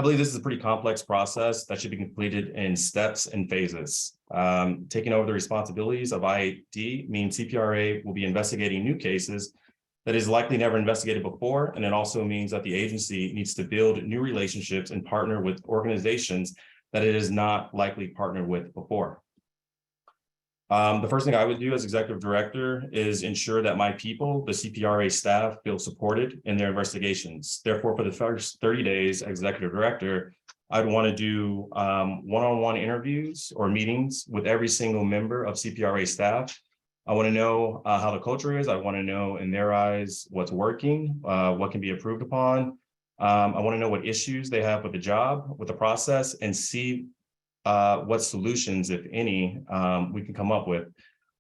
believe this is a pretty complex process that should be completed in steps and phases. Taking over the responsibilities of IAD means CPRA will be investigating new cases that is likely never investigated before. And it also means that the agency needs to build new relationships and partner with organizations that it is not likely partnered with before. The first thing I would do as executive director is ensure that my people, the CPRA staff, feel supported in their investigations. Therefore, for the first 30 days as executive director, I'd want to do one-on-one interviews or meetings with every single member of CPRA staff. I want to know how the culture is. I want to know in their eyes what's working, what can be improved upon. I want to know what issues they have with the job, with the process, and see what solutions, if any, we can come up with.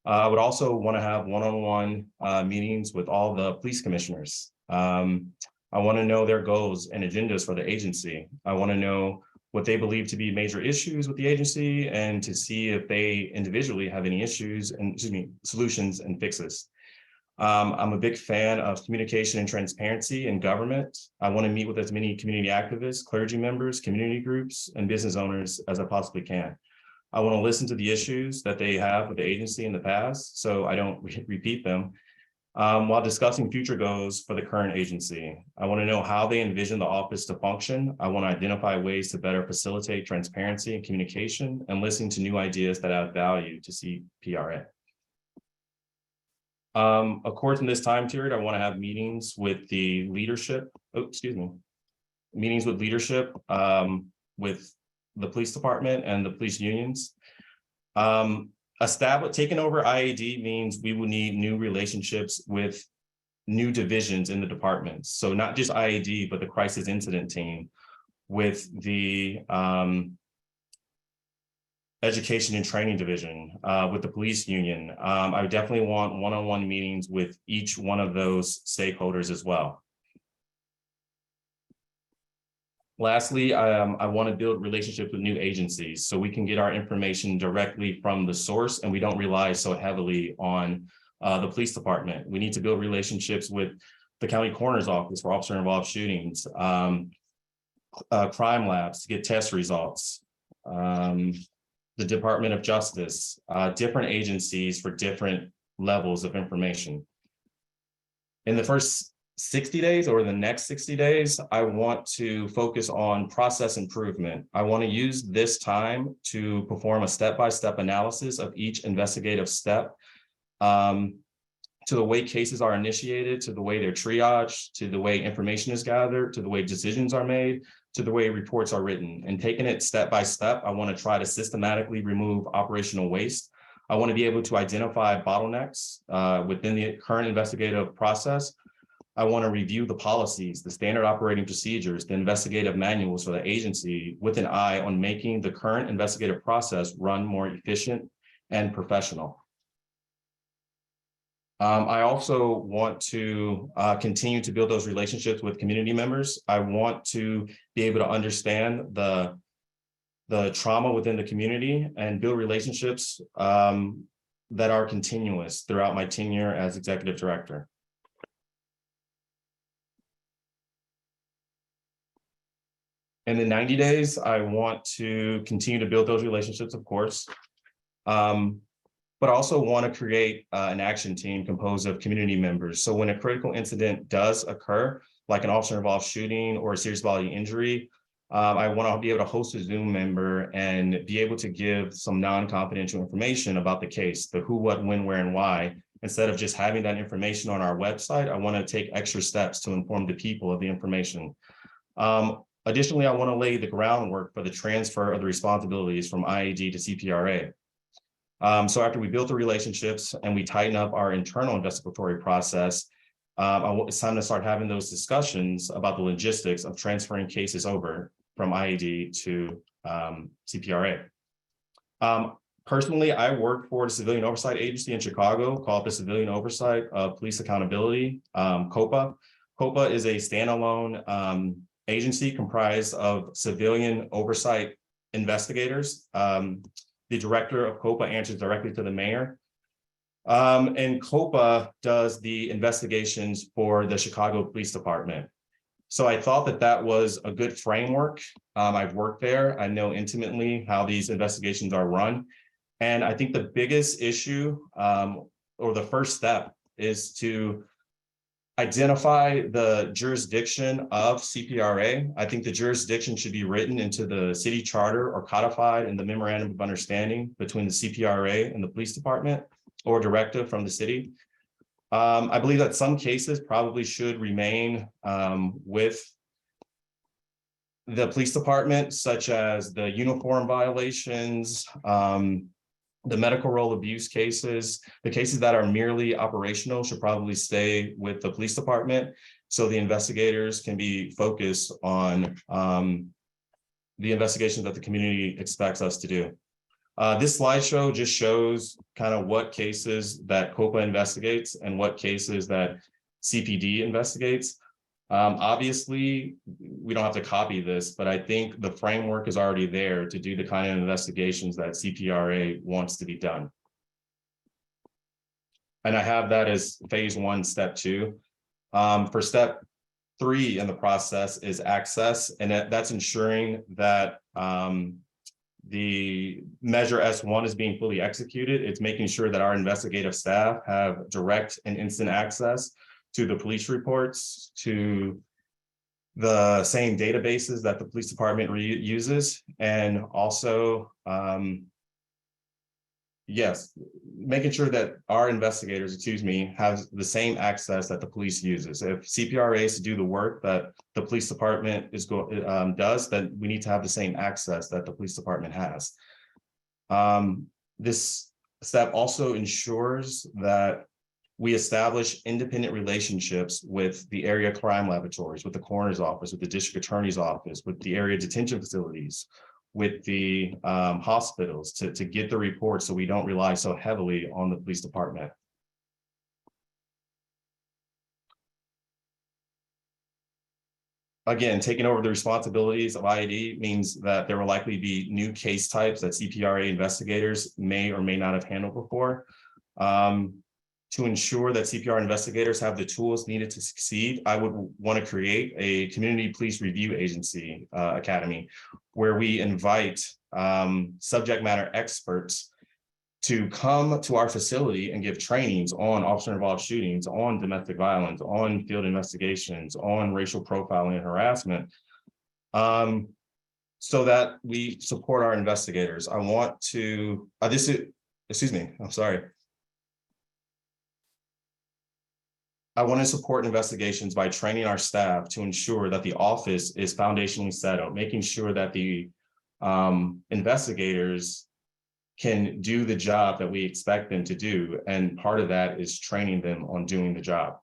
I would also want to have one-on-one meetings with all the police commissioners. I want to know their goals and agendas for the agency. I want to know what they believe to be major issues with the agency and to see if they individually have any issues and solutions and fixes. I'm a big fan of communication and transparency in government. I want to meet with as many community activists, clergy members, community groups, and business owners as I possibly can. I want to listen to the issues that they have with the agency in the past, so I don't repeat them. While discussing future goals for the current agency, I want to know how they envision the office to function. I want to identify ways to better facilitate transparency and communication and listen to new ideas that add value to CPRA. Of course, in this time period, I want to have meetings with the leadership. Meetings with leadership, with the police department and the police unions. Taking over IAD means we will need new relationships with new divisions in the departments. So not just IAD, but the crisis incident team, with the education and training division, with the police union. I would definitely want one-on-one meetings with each one of those stakeholders as well. Lastly, I want to build relationships with new agencies so we can get our information directly from the source and we don't rely so heavily on the police department. We need to build relationships with the county coroner's office for officer-involved shootings, crime labs to get test results, the Department of Justice, different agencies for different levels of information. In the first 60 days or the next 60 days, I want to focus on process improvement. I want to use this time to perform a step-by-step analysis of each investigative step, to the way cases are initiated, to the way they're triaged, to the way information is gathered, to the way decisions are made, to the way reports are written. And taking it step by step, I want to try to systematically remove operational waste. I want to be able to identify bottlenecks within the current investigative process. I want to review the policies, the standard operating procedures, the investigative manuals for the agency with an eye on making the current investigative process run more efficient and professional. I also want to continue to build those relationships with community members. I want to be able to understand the trauma within the community and build relationships that are continuous throughout my tenure as executive director. In the 90 days, I want to continue to build those relationships, of course, but also want to create an action team composed of community members. So when a critical incident does occur, like an officer-involved shooting or a serious bodily injury, I want to be able to host a Zoom member and be able to give some non-confidential information about the case, the who, what, when, where, and why. Instead of just having that information on our website, I want to take extra steps to inform the people of the information. Additionally, I want to lay the groundwork for the transfer of the responsibilities from IAD to CPRA. So after we build the relationships and we tighten up our internal investigatory process, it's time to start having those discussions about the logistics of transferring cases over from IAD to CPRA. Personally, I work for the Civilian Oversight Agency in Chicago called the Civilian Oversight of Police Accountability, COPA. COPA is a standalone agency comprised of civilian oversight investigators. The director of COPA answers directly to the mayor. And COPA does the investigations for the Chicago Police Department. So I thought that that was a good framework. I've worked there. I know intimately how these investigations are run. And I think the biggest issue or the first step is to identify the jurisdiction of CPRA. I think the jurisdiction should be written into the city charter or codified in the memorandum of understanding between the CPRA and the police department or directive from the city. I believe that some cases probably should remain with the police department, such as the uniform violations, the medical role abuse cases. The cases that are merely operational should probably stay with the police department, so the investigators can be focused on the investigations that the community expects us to do. This slideshow just shows kind of what cases that COPA investigates and what cases that CPD investigates. Obviously, we don't have to copy this, but I think the framework is already there to do the kind of investigations that CPRA wants to be done. And I have that as phase 1, step 2. For step 3 in the process is access, and that's ensuring that the measure S1 is being fully executed. It's making sure that our investigative staff have direct and instant access to the police reports, to the same databases that the police department uses, and also, yes, making sure that our investigators, have the same access that the police uses. If CPRA is to do the work that the police department does, then we need to have the same access that the police department has. This step also ensures that we establish independent relationships with the area crime laboratories, with the coroner's office, with the district attorney's office, with the area detention facilities, with the hospitals to get the reports, so we don't rely so heavily on the police department. Again, taking over the responsibilities of IAD means that there will likely be new case types that CPRA investigators may or may not have handled before. To ensure that CPR investigators have the tools needed to succeed, I would want to create a community police review agency academy, where we invite subject matter experts to come to our facility and give trainings on officer-involved shootings, on domestic violence, on field investigations, on racial profiling and harassment, so that we support our investigators. I want to, I want to support investigations by training our staff to ensure that the office is foundationally settled, making sure that the investigators can do the job that we expect them to do. And part of that is training them on doing the job.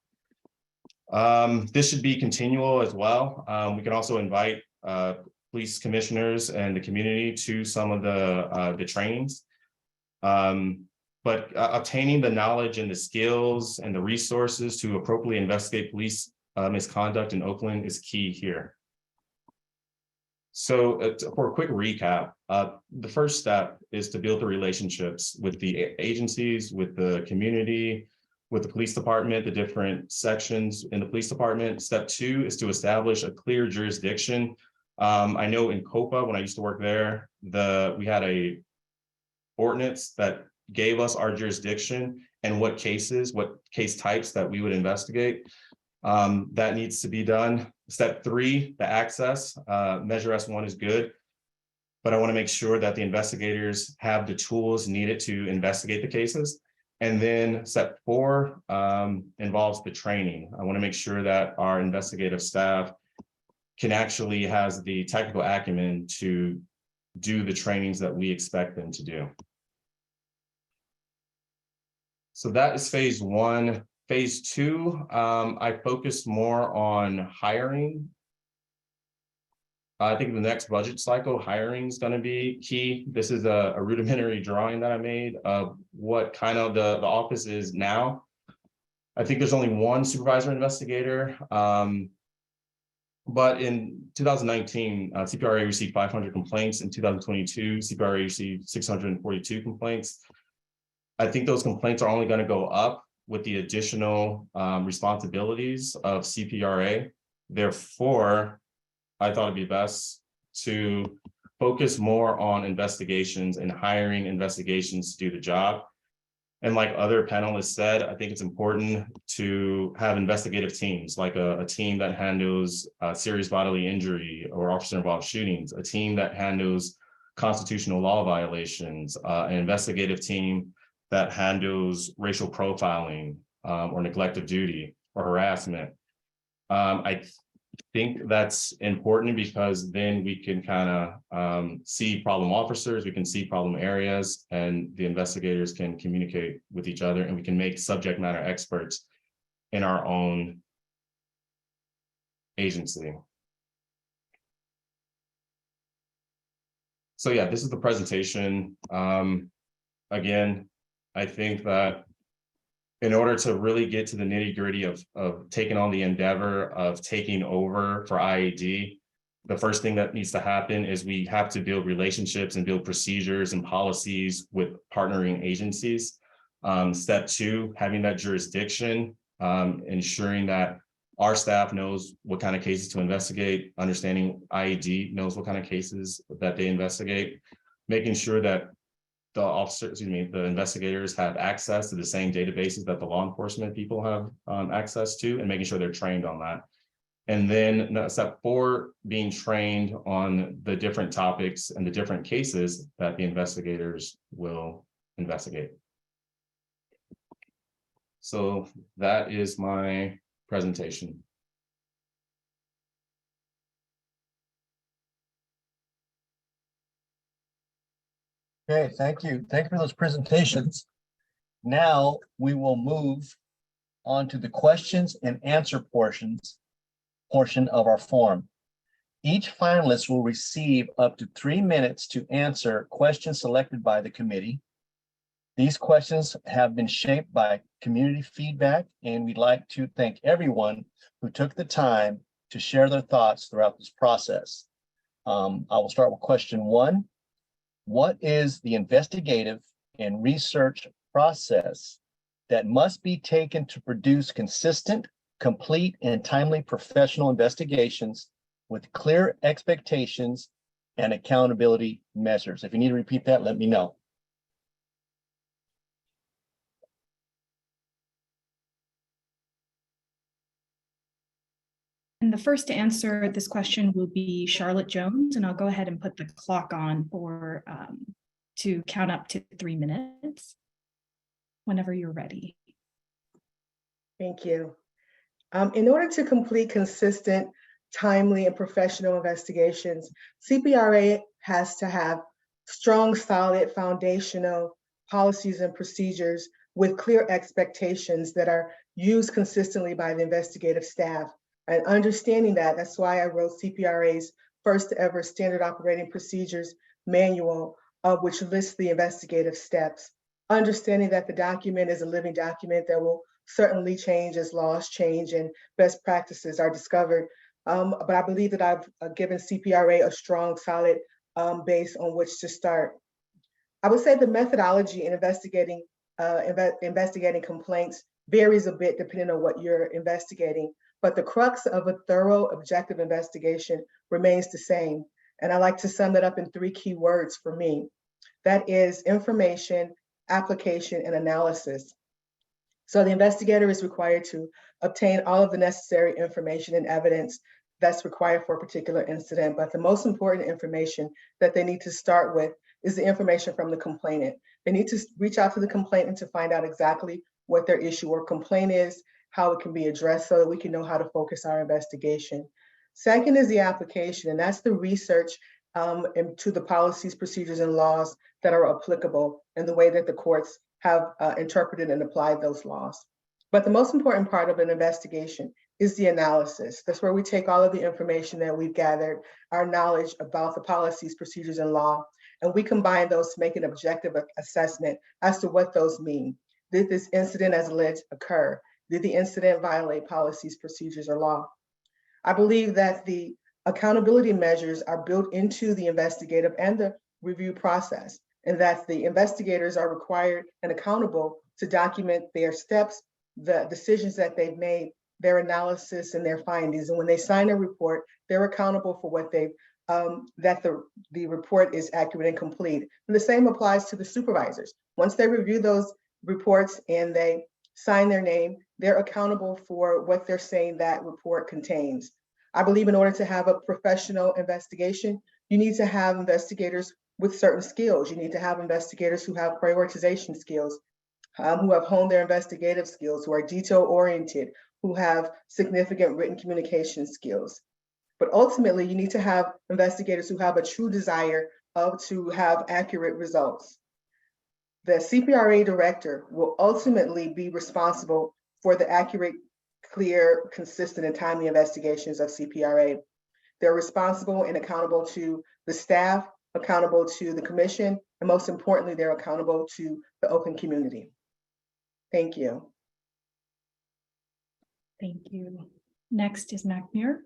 This should be continual as well. We can also invite police commissioners and the community to some of the trainings. But obtaining the knowledge and the skills and the resources to appropriately investigate police misconduct in Oakland is key here. So for a quick recap, the first step is to build the relationships with the agencies, with the community, with the police department, the different sections in the police department. Step 2 is to establish a clear jurisdiction. I know in COPA, when I used to work there, we had a ordinance that gave us our jurisdiction and what case types that we would investigate. That needs to be done. Step 3, the access, measure S1 is good, but I want to make sure that the investigators have the tools needed to investigate the cases. And then step 4 involves the training. I want to make sure that our investigative staff can actually has the technical acumen to do the trainings that we expect them to do. So that is phase 1. Phase 2, I focused more on hiring. I think the next budget cycle, hiring is going to be key. This is a rudimentary drawing that I made of what kind of the office is now. I think there's only one supervisor investigator. But in 2019, CPRA received 500 complaints. In 2022, CPRA received 642 complaints. I think those complaints are only going to go up with the additional responsibilities of CPRA. Therefore, I thought it'd be best to focus more on investigations and hiring investigations to do the job. And like other panelists said, I think it's important to have investigative teams, like a team that handles serious bodily injury or officer-involved shootings, a team that handles constitutional law violations, an investigative team that handles racial profiling or neglect of duty or harassment. I think that's important because then we can kind of see problem officers, we can see problem areas, and the investigators can communicate with each other, and we can make subject matter experts in our own agency. So yeah, this is the presentation. Again, I think that in order to really get to the nitty-gritty of taking on the endeavor of taking over for IAD, the first thing that needs to happen is we have to build relationships and build procedures and policies with partnering agencies. Step 2, having that jurisdiction, ensuring that our staff knows what kind of cases to investigate, understanding IAD knows what kind of cases that they investigate, making sure that the investigators have access to the same databases that the law enforcement people have access to, and making sure they're trained on that. And then step 4, being trained on the different topics and the different cases that the investigators will investigate. So that is my presentation. Okay, thank you. Thank you for those presentations. Now we will move on to the questions and answer portion of our forum. Each finalist will receive up to 3 minutes to answer questions selected by the committee. These questions have been shaped by community feedback, and we'd like to thank everyone who took the time to share their thoughts throughout this process. I will start with question 1. What is the investigative and research process that must be taken to produce consistent, complete, and timely professional investigations with clear expectations and accountability measures? If you need to repeat that, let me know. And the first to answer this question will be Charlotte Jones, and I'll go ahead and put the clock on for to count up to 3 minutes whenever you're ready. Thank you. In order to complete consistent, timely, and professional investigations, CPRA has to have strong, solid, foundational policies and procedures with clear expectations that are used consistently by the investigative staff. And understanding that, that's why I wrote CPRA's first ever standard operating procedures manual, which lists the investigative steps. Understanding that the document is a living document that will certainly change as laws change and best practices are discovered. But I believe that I've given CPRA a strong, solid base on which to start. I would say the methodology in investigating complaints varies a bit depending on what you're investigating. But the crux of a thorough, objective investigation remains the same. And I like to sum that up in 3 key words for me. That is information, application, and analysis. So the investigator is required to obtain all of the necessary information and evidence that's required for a particular incident. But the most important information that they need to start with is the information from the complainant. They need to reach out to the complainant to find out exactly what their issue or complaint is, how it can be addressed so that we can know how to focus our investigation. Second is the application, and that's the research into the policies, procedures, and laws that are applicable and the way that the courts have interpreted and applied those laws. But the most important part of an investigation is the analysis. That's where we take all of the information that we've gathered, our knowledge about the policies, procedures, and law, and we combine those to make an objective assessment as to what those mean. Did this incident as alleged occur? Did the incident violate policies, procedures, or law? I believe that the accountability measures are built into the investigative and the review process, and that the investigators are required and accountable to document their steps, the decisions that they've made, their analysis and their findings. And when they sign a report, they're accountable for what they've, that the report is accurate and complete. And the same applies to the supervisors. Once they review those reports and they sign their name, they're accountable for what they're saying that report contains. I believe in order to have a professional investigation, you need to have investigators with certain skills. You need to have investigators who have prioritization skills, who have honed their investigative skills, who are detail-oriented, who have significant written communication skills. But ultimately, you need to have investigators who have a true desire to have accurate results. The CPRA director will ultimately be responsible for the accurate, clear, consistent, and timely investigations of CPRA. They're responsible and accountable to the staff, accountable to the commission, and most importantly, they're accountable to the open community. Thank you. Thank you. Next is McNair.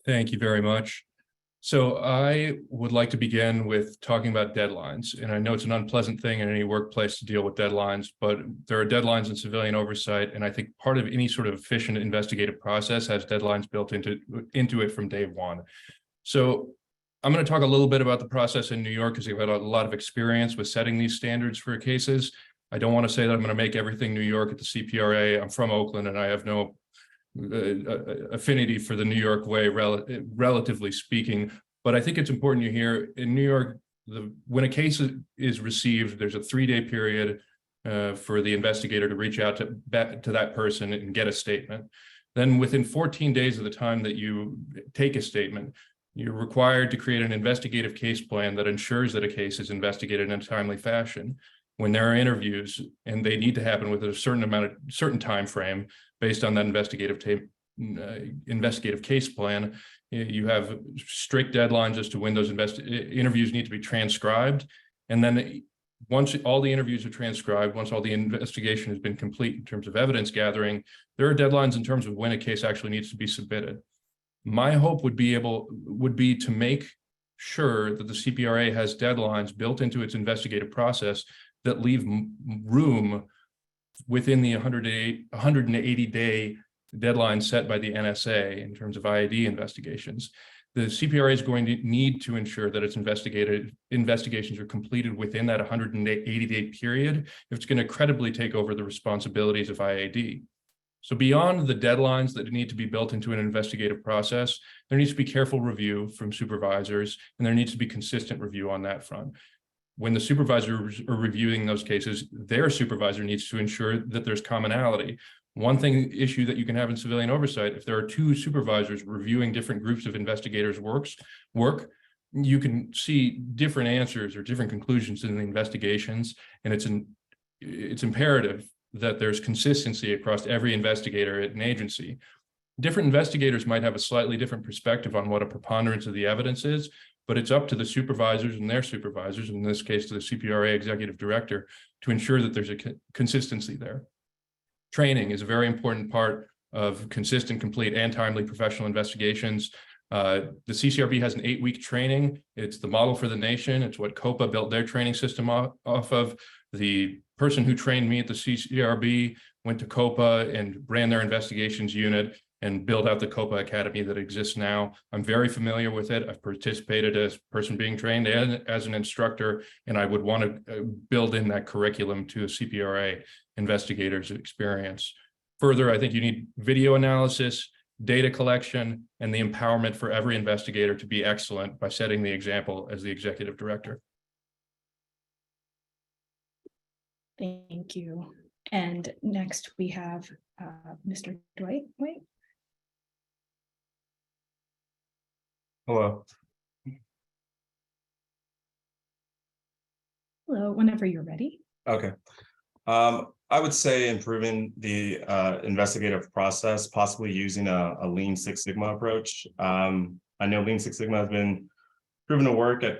Thank you very much. So I would like to begin with talking about deadlines. And I know it's an unpleasant thing in any workplace to deal with deadlines, but there are deadlines in civilian oversight. And I think part of any sort of efficient investigative process has deadlines built into it from day one. So I'm going to talk a little bit about the process in New York because I've had a lot of experience with setting these standards for cases. I don't want to say that I'm going to make everything New York at the CPRA. I'm from Oakland and I have no affinity for the New York way, relatively speaking, but I think it's important you hear in New York, when a case is received, there's a 3-day period for the investigator to reach out to that person and get a statement. Then within 14 days of the time that you take a statement, you're required to create an investigative case plan that ensures that a case is investigated in a timely fashion. When there are interviews, and they need to happen with a certain time frame based on that investigative case plan, you have strict deadlines as to when those interviews need to be transcribed. And then once all the interviews are transcribed, once all the investigation has been complete in terms of evidence gathering, there are deadlines in terms of when a case actually needs to be submitted. My hope would be to make sure that the CPRA has deadlines built into its investigative process that leave room within the 180-day deadline set by the NSA in terms of IAD investigations. The CPRA is going to need to ensure that its investigations are completed within that 180-day period if it's going to credibly take over the responsibilities of IAD. So beyond the deadlines that need to be built into an investigative process, there needs to be careful review from supervisors, and there needs to be consistent review on that front. When the supervisors are reviewing those cases, their supervisor needs to ensure that there's commonality. One issue that you can have in civilian oversight, if there are 2 supervisors reviewing different groups of investigators' work, you can see different answers or different conclusions in the investigations, and it's imperative that there's consistency across every investigator at an agency. Different investigators might have a slightly different perspective on what a preponderance of the evidence is, but it's up to the supervisors and their supervisors, in this case, to the CPRA executive director, to ensure that there's a consistency there. Training is a very important part of consistent, complete, and timely professional investigations. The CCRB has an 8-week training. It's the model for the nation. It's what COPA built their training system off of. The person who trained me at the CCRB went to COPA and ran their investigations unit. and build out the COPA Academy that exists now. I'm very familiar with it. I've participated as a person being trained and as an instructor, and I would want to build in that curriculum to a CPRA investigator's experience. Further, I think you need video analysis, data collection, and the empowerment for every investigator to be excellent by setting the example as the executive director. Thank you. And next we have Mr. Dwight. Wait. Hello. Hello, whenever you're ready. Okay. I would say improving the investigative process, possibly using a Lean Six Sigma approach. I know Lean Six Sigma has been proven to work at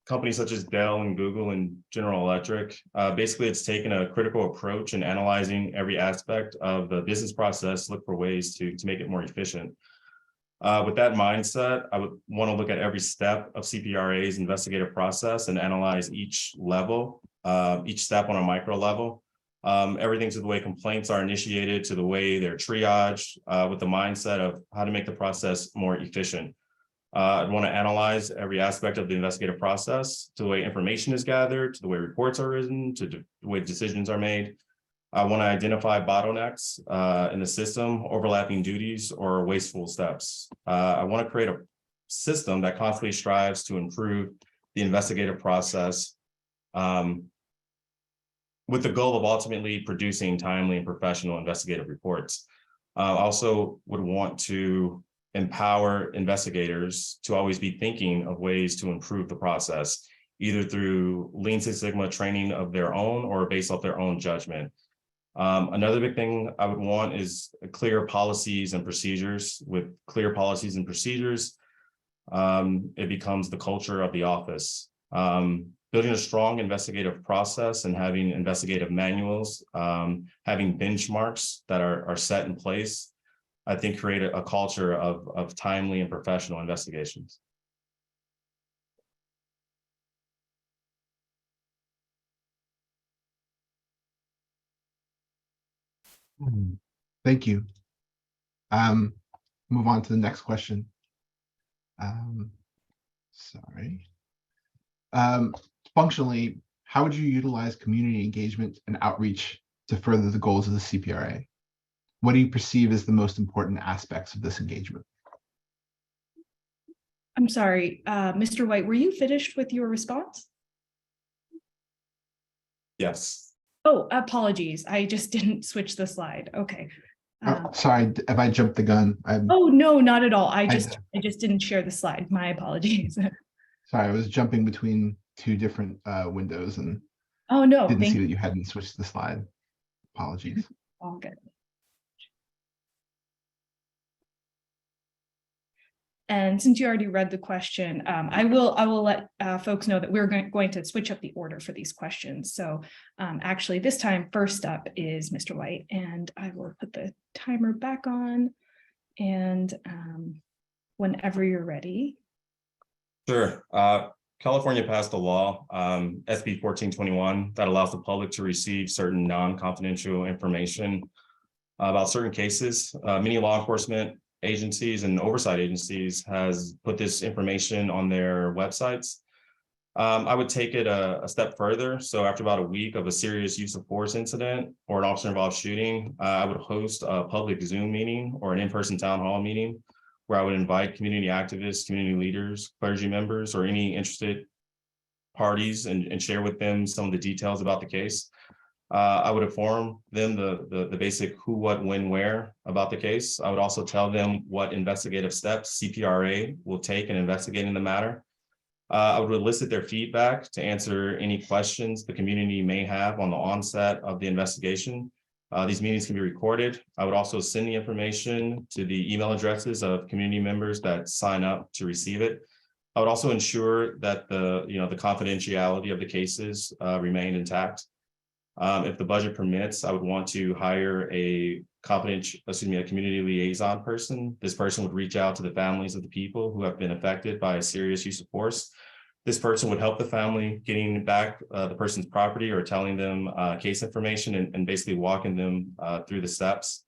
companies such as Dell and Google and General Electric. Basically, it's taken a critical approach in analyzing every aspect of the business process, look for ways to make it more efficient. With that mindset, I would want to look at every step of CPRA's investigative process and analyze each level, each step on a micro level. Everything to the way complaints are initiated, to the way they're triaged, with the mindset of how to make the process more efficient. I'd want to analyze every aspect of the investigative process, to the way information is gathered, to the way reports are written, to the way decisions are made. I want to identify bottlenecks in the system, overlapping duties, or wasteful steps. I want to create a system that constantly strives to improve the investigative process, with the goal of ultimately producing timely and professional investigative reports. I also would want to empower investigators to always be thinking of ways to improve the process, either through Lean Six Sigma training of their own or based off their own judgment. Another big thing I would want is clear policies and procedures. With clear policies and procedures, it becomes the culture of the office. Building a strong investigative process and having investigative manuals, having benchmarks that are set in place, I think create a culture of timely and professional investigations. Thank you. Move on to the next question. Sorry. Functionally, how would you utilize community engagement and outreach to further the goals of the CPRA? What do you perceive as the most important aspects of this engagement? I'm sorry, Mr. White, were you finished with your response? Yes. Oh, apologies. I just didn't switch the slide. Okay. Sorry, if I jumped the gun. Oh, no, not at all. I just didn't share the slide. My apologies. Sorry, I was jumping between two different windows and Oh, no, didn't thank see you. that you hadn't switched the slide. Apologies. All good. And since you already read the question, I will let folks know that we're going to switch up the order for these questions. So actually this time, first up is Mr. White, and I will put the timer back on. And whenever you're ready. Sure. California passed a law, SB 1421, that allows the public to receive certain non-confidential information about certain cases. Many law enforcement agencies and oversight agencies has put this information on their websites. I would take it a step further. So after about a week of a serious use of force incident or an officer involved shooting, I would host a public Zoom meeting or an in-person town hall meeting where I would invite community activists, community leaders, clergy members, or any interested parties and share with them some of the details about the case. I would inform them the basic who, what, when, where about the case. I would also tell them what investigative steps CPRA will take in investigating the matter. I would elicit their feedback to answer any questions the community may have on the onset of the investigation. These meetings can be recorded. I would also send the information to the email addresses of community members that sign up to receive it. I would also ensure that the confidentiality of the cases remained intact. If the budget permits, I would want to hire a community liaison person. This person would reach out to the families of the people who have been affected by a serious use of force. This person would help the family getting back the person's property or telling them case information and basically walking them through the steps.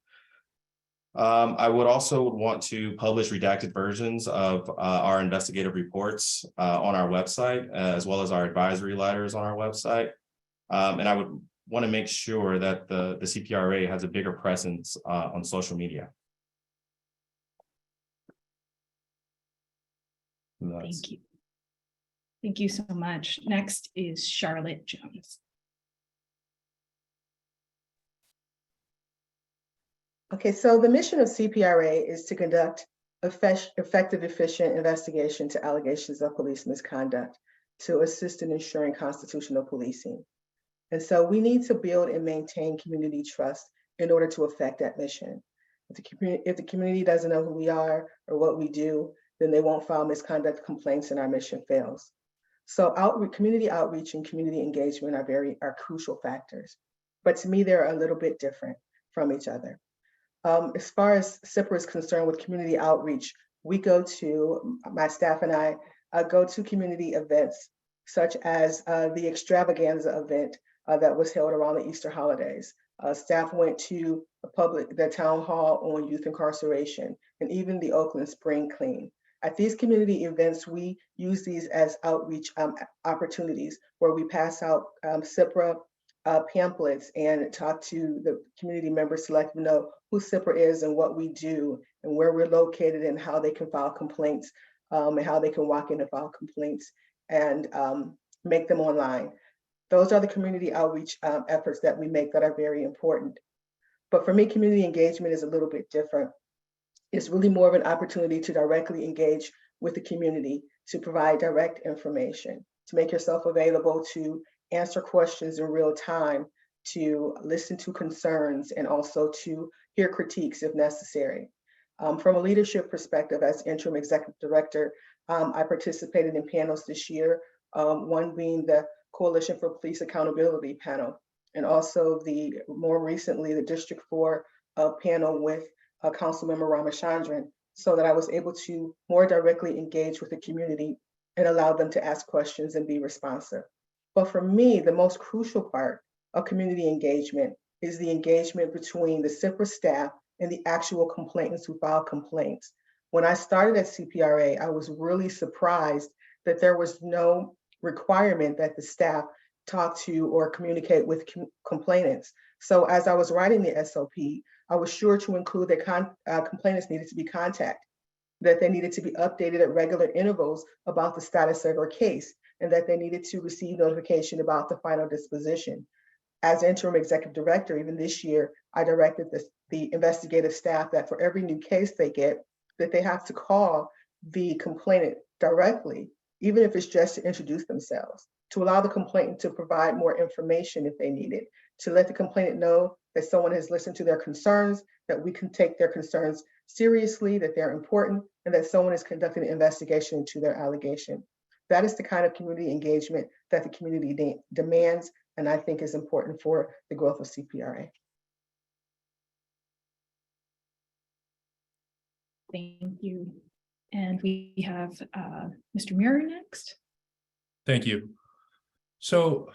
I would also want to publish redacted versions of our investigative reports on our website, as well as our advisory letters on our website. And I would want to make sure that the CPRA has a bigger presence on social media. Thank you. Thank you so much. Next is Charlotte Jones. Okay, so the mission of CPRA is to conduct effective, efficient investigation to allegations of police misconduct to assist in ensuring constitutional policing. And so we need to build and maintain community trust in order to affect that mission. If the community doesn't know who we are or what we do, then they won't file misconduct complaints and our mission fails. So community outreach and community engagement are crucial factors. But to me, they're a little bit different from each other. As far as CPRA is concerned with community outreach, my staff and I go to community events such as the extravaganza event that was held around the Easter holidays. Staff went to the town hall on youth incarceration and even the Oakland Spring Clean. At these community events, we use these as outreach opportunities where we pass out CPRA pamphlets and talk to the community members to let them know who CPRA is and what we do and where we're located and how they can file complaints and how they can walk in and file complaints and make them online. Those are the community outreach efforts that we make that are very important. But for me, community engagement is a little bit different. It's really more of an opportunity to directly engage with the community, to provide direct information, to make yourself available to answer questions in real time, to listen to concerns, and also to hear critiques if necessary. From a leadership perspective, as interim executive director, I participated in panels this year, one being the Coalition for Police Accountability panel, and also more recently, the District 4 panel with Councilmember Ramachandran, so that I was able to more directly engage with the community and allow them to ask questions and be responsive. But for me, the most crucial part of community engagement is the engagement between the CPRA staff and the actual complainants who file complaints. When I started at CPRA, I was really surprised that there was no requirement that the staff talk to or communicate with complainants. So as I was writing the SOP, I was sure to include that complainants needed to be contacted, that they needed to be updated at regular intervals about the status of their case, and that they needed to receive notification about the final disposition. As interim executive director, even this year, I directed the investigative staff that for every new case they get, that they have to call the complainant directly, even if it's just to introduce themselves, to allow the complainant to provide more information if they need it, to let the complainant know that someone has listened to their concerns, that we can take their concerns seriously, that they're important, and that someone is conducting an investigation into their allegation. That is the kind of community engagement that the community demands, and I think is important for the growth of CPRA. Thank you. And we have Mr. Muir next. Thank you. So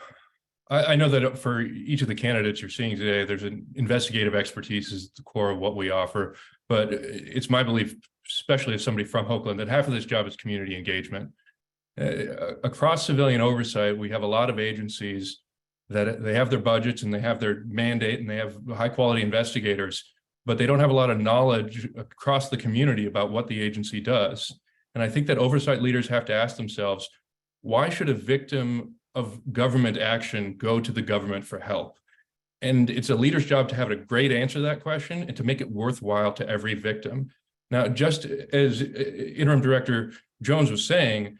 I know that for each of the candidates you're seeing today, there's an investigative expertise is the core of what we offer, but it's my belief, especially as somebody from Oakland, that half of this job is community engagement. Across civilian oversight, we have a lot of agencies that they have their budgets and they have their mandate and they have high quality investigators, but they don't have a lot of knowledge across the community about what the agency does. And I think that oversight leaders have to ask themselves, why should a victim of government action go to the government for help? And it's a leader's job to have a great answer to that question and to make it worthwhile to every victim. Now, just as Interim Director Jones was saying,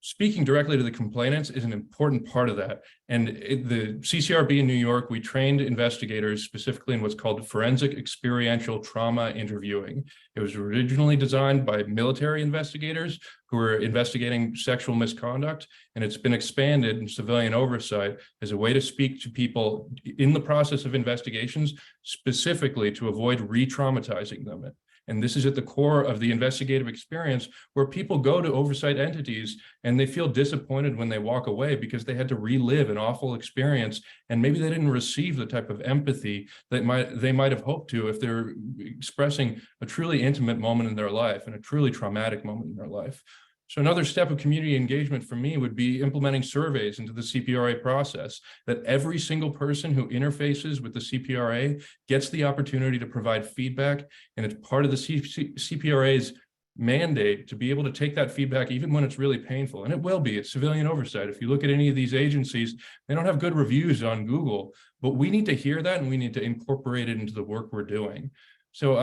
speaking directly to the complainants is an important part of that. And the CCRB in New York, we trained investigators specifically in what's called forensic experiential trauma interviewing. It was originally designed by military investigators who were investigating sexual misconduct, and it's been expanded in civilian oversight as a way to speak to people in the process of investigations, specifically to avoid re-traumatizing them. And this is at the core of the investigative experience, where people go to oversight entities and they feel disappointed when they walk away because they had to relive an awful experience, and maybe they didn't receive the type of empathy that they might have hoped to if they're expressing a truly intimate moment in their life and a truly traumatic moment in their life. So another step of community engagement for me would be implementing surveys into the CPRA process, that every single person who interfaces with the CPRA gets the opportunity to provide feedback. And it's part of the CPRA's mandate to be able to take that feedback even when it's really painful. And it will be. It's civilian oversight. If you look at any of these agencies, they don't have good reviews on Google, but we need to hear that and we need to incorporate it into the work we're doing. So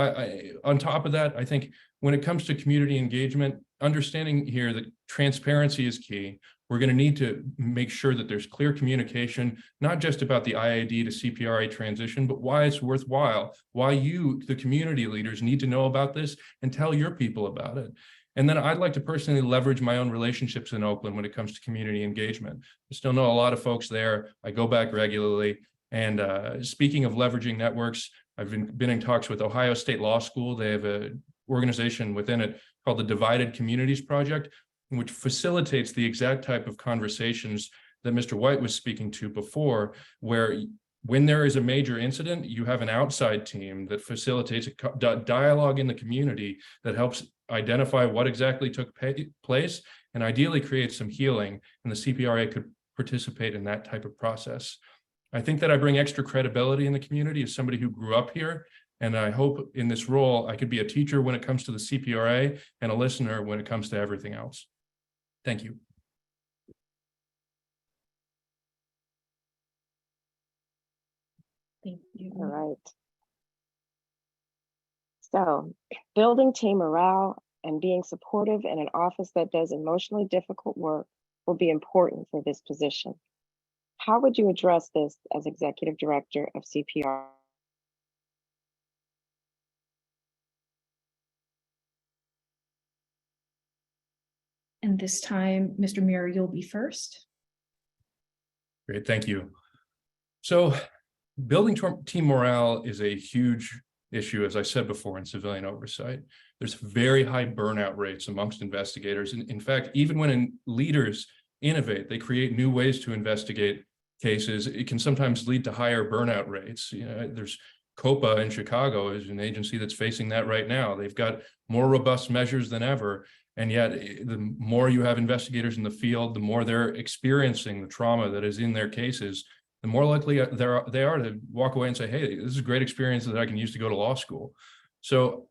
on top of that, I think when it comes to community engagement, understanding here that transparency is key. We're going to need to make sure that there's clear communication, not just about the IAD to CPRA transition, but why it's worthwhile, why you, the community leaders, need to know about this and tell your people about it. And then I'd like to personally leverage my own relationships in Oakland when it comes to community engagement. I still know a lot of folks there. I go back regularly. And speaking of leveraging networks, I've been in talks with Ohio State Law School. They have an organization within it called the Divided Communities Project, which facilitates the exact type of conversations that Mr. White was speaking to before, where when there is a major incident, you have an outside team that facilitates a dialogue in the community that helps identify what exactly took place and ideally creates some healing, and the CPRA could participate in that type of process. I think that I bring extra credibility in the community as somebody who grew up here. And I hope in this role, I could be a teacher when it comes to the CPRA and a listener when it comes to everything else. Thank you. Thank you. All right. So building team morale and being supportive in an office that does emotionally difficult work will be important for this position. How would you address this as Executive Director of CPRA? And this time, Mr. Muir, you'll be first. Great, thank you. So building team morale is a huge issue, as I said before, in civilian oversight. There's very high burnout rates amongst investigators. And in fact, even when leaders innovate, they create new ways to investigate cases, it can sometimes lead to higher burnout rates. You know, there's COPA in Chicago is an agency that's facing that right now. They've got more robust measures than ever. And yet the more you have investigators in the field, the more they're experiencing the trauma that is in their cases, the more likely they are to walk away and say, hey, this is a great experience that I can use to go to law school. So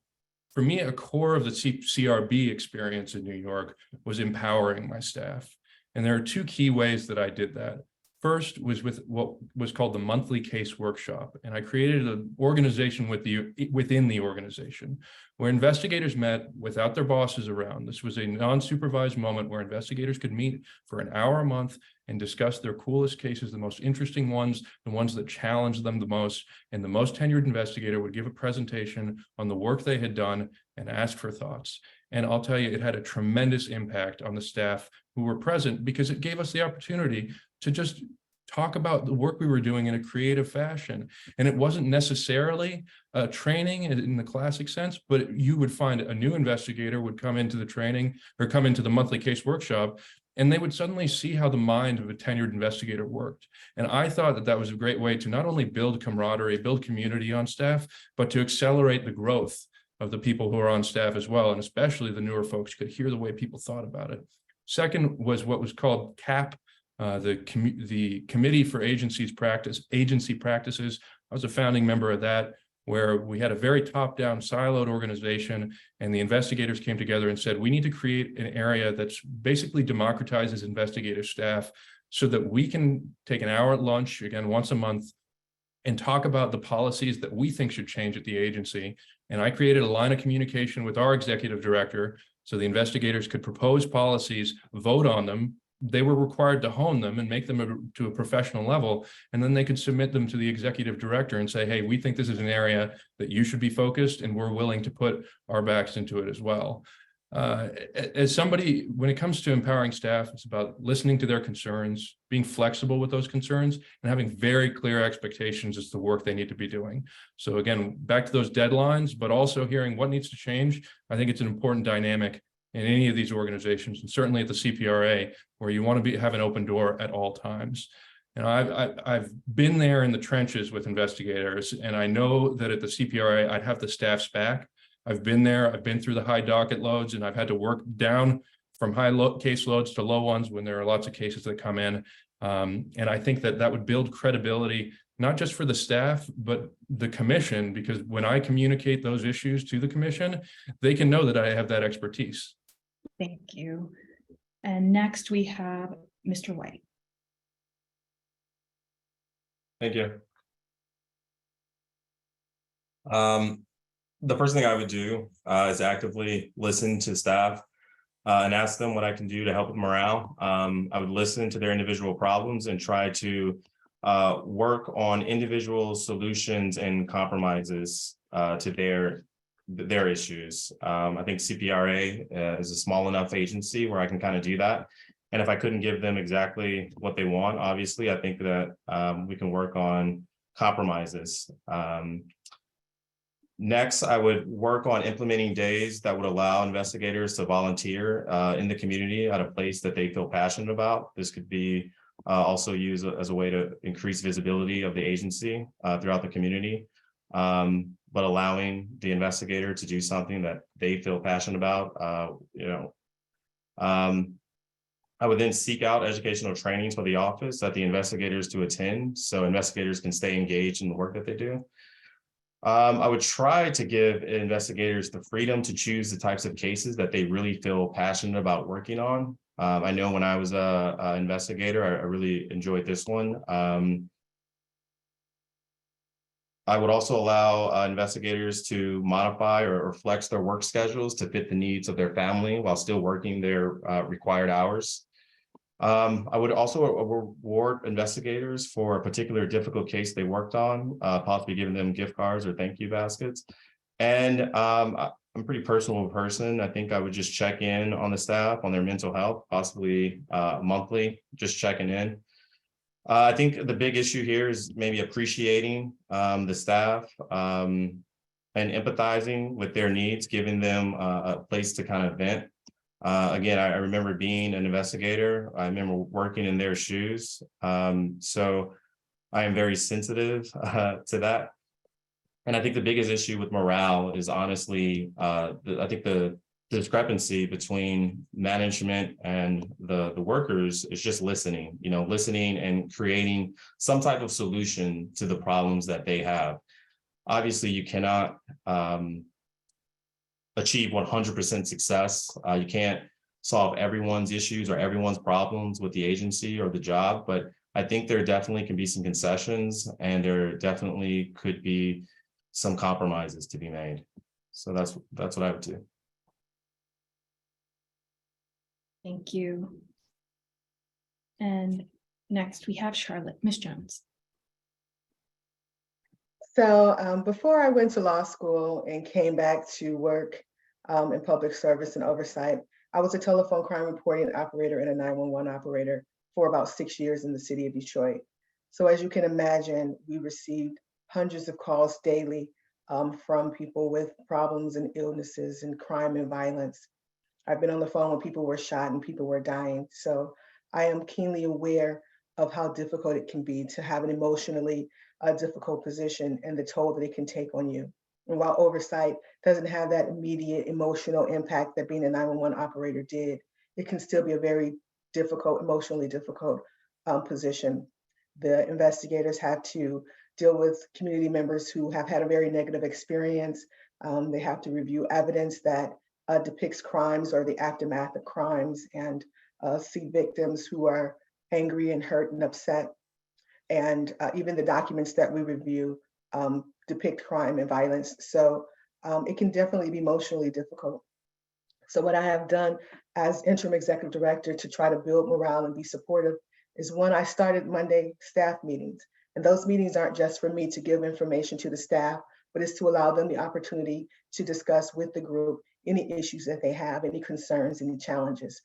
for me, a core of the CRB experience in New York was empowering my staff. And there are two key ways that I did that. First was with what was called the monthly case workshop. And I created an organization within the organization where investigators met without their bosses around. This was a non-supervised moment where investigators could meet for an hour a month and discuss their coolest cases, the most interesting ones, the ones that challenged them the most. And the most tenured investigator would give a presentation on the work they had done and ask for thoughts. And I'll tell you, it had a tremendous impact on the staff who were present because it gave us the opportunity to just talk about the work we were doing in a creative fashion. And it wasn't necessarily training in the classic sense, but you would find a new investigator would come into the training or come into the monthly case workshop, and they would suddenly see how the mind of a tenured investigator worked. And I thought that that was a great way to not only build camaraderie, build community on staff, but to accelerate the growth of the people who are on staff as well. And especially the newer folks could hear the way people thought about it. Second was what was called CAP, the Committee for Agency Practices. I was a founding member of that, where we had a very top-down siloed organization, and the investigators came together and said, we need to create an area that's basically democratizes investigative staff so that we can take an hour at lunch, again, once a month, and talk about the policies that we think should change at the agency. And I created a line of communication with our executive director so the investigators could propose policies, vote on them. They were required to hone them and make them to a professional level. And then they could submit them to the executive director and say, hey, we think this is an area that you should be focused and we're willing to put our backs into it as well. As somebody, when it comes to empowering staff, it's about listening to their concerns, being flexible with those concerns, and having very clear expectations as to the work they need to be doing. So again, back to those deadlines, but also hearing what needs to change. I think it's an important dynamic in any of these organizations, and certainly at the CPRA, where you want to have an open door at all times. You know, I've been there in the trenches with investigators, and I know that at the CPRA, I'd have the staff's back. I've been there, I've been through the high docket loads, and I've had to work down from high case loads to low ones when there are lots of cases that come in. And I think that would build credibility, not just for the staff, but the commission, because when I communicate those issues to the commission, they can know that I have that expertise. Thank you. And next we have Mr. White. Thank you. The first thing I would do is actively listen to staff and ask them what I can do to help with morale. I would listen to their individual problems and try to work on individual solutions and compromises to their issues. I think CPRA is a small enough agency where I can kind of do that. And if I couldn't give them exactly what they want, obviously, I think that we can work on compromises. Next, I would work on implementing days that would allow investigators to volunteer in the community at a place that they feel passionate about. This could be also used as a way to increase visibility of the agency throughout the community, but allowing the investigator to do something that they feel passionate about. I would then seek out educational trainings for the office that the investigators to attend, so investigators can stay engaged in the work that they do. I would try to give investigators the freedom to choose the types of cases that they really feel passionate about working on. I know when I was an investigator, I really enjoyed this one. I would also allow investigators to modify or flex their work schedules to fit the needs of their family while still working their required hours. I would also reward investigators for a particular difficult case they worked on, possibly giving them gift cards or thank you baskets. And I'm a pretty personal person. I think I would just check in on the staff, on their mental health, possibly monthly, just checking in. I think the big issue here is maybe appreciating the staff and empathizing with their needs, giving them a place to kind of vent. Again, I remember being an investigator. I remember working in their shoes. So I am very sensitive to that. And I think the biggest issue with morale is honestly, I think the discrepancy between management and the workers is just listening, listening and creating some type of solution to the problems that they have. Obviously, you cannot achieve 100% success. You can't solve everyone's issues or everyone's problems with the agency or the job, but I think there definitely can be some concessions and there definitely could be some compromises to be made. So that's what I would do. Thank you. And next we have Charlotte, Ms. Jones. So before I went to law school and came back to work in public service and oversight, I was a telephone crime reporting operator and a 911 operator for about 6 years in the city of Detroit. So as you can imagine, we received hundreds of calls daily from people with problems and illnesses and crime and violence. I've been on the phone when people were shot and people were dying. So I am keenly aware of how difficult it can be to have an emotionally difficult position and the toll that it can take on you. And while oversight doesn't have that immediate emotional impact that being a 911 operator did, it can still be a very difficult, emotionally difficult position. The investigators have to deal with community members who have had a very negative experience. They have to review evidence that depicts crimes or the aftermath of crimes and see victims who are angry and hurt and upset. And even the documents that we review depict crime and violence. So it can definitely be emotionally difficult. So what I have done as interim executive director to try to build morale and be supportive is one, I started Monday staff meetings. And those meetings aren't just for me to give information to the staff, but it's to allow them the opportunity to discuss with the group any issues that they have, any concerns, any challenges,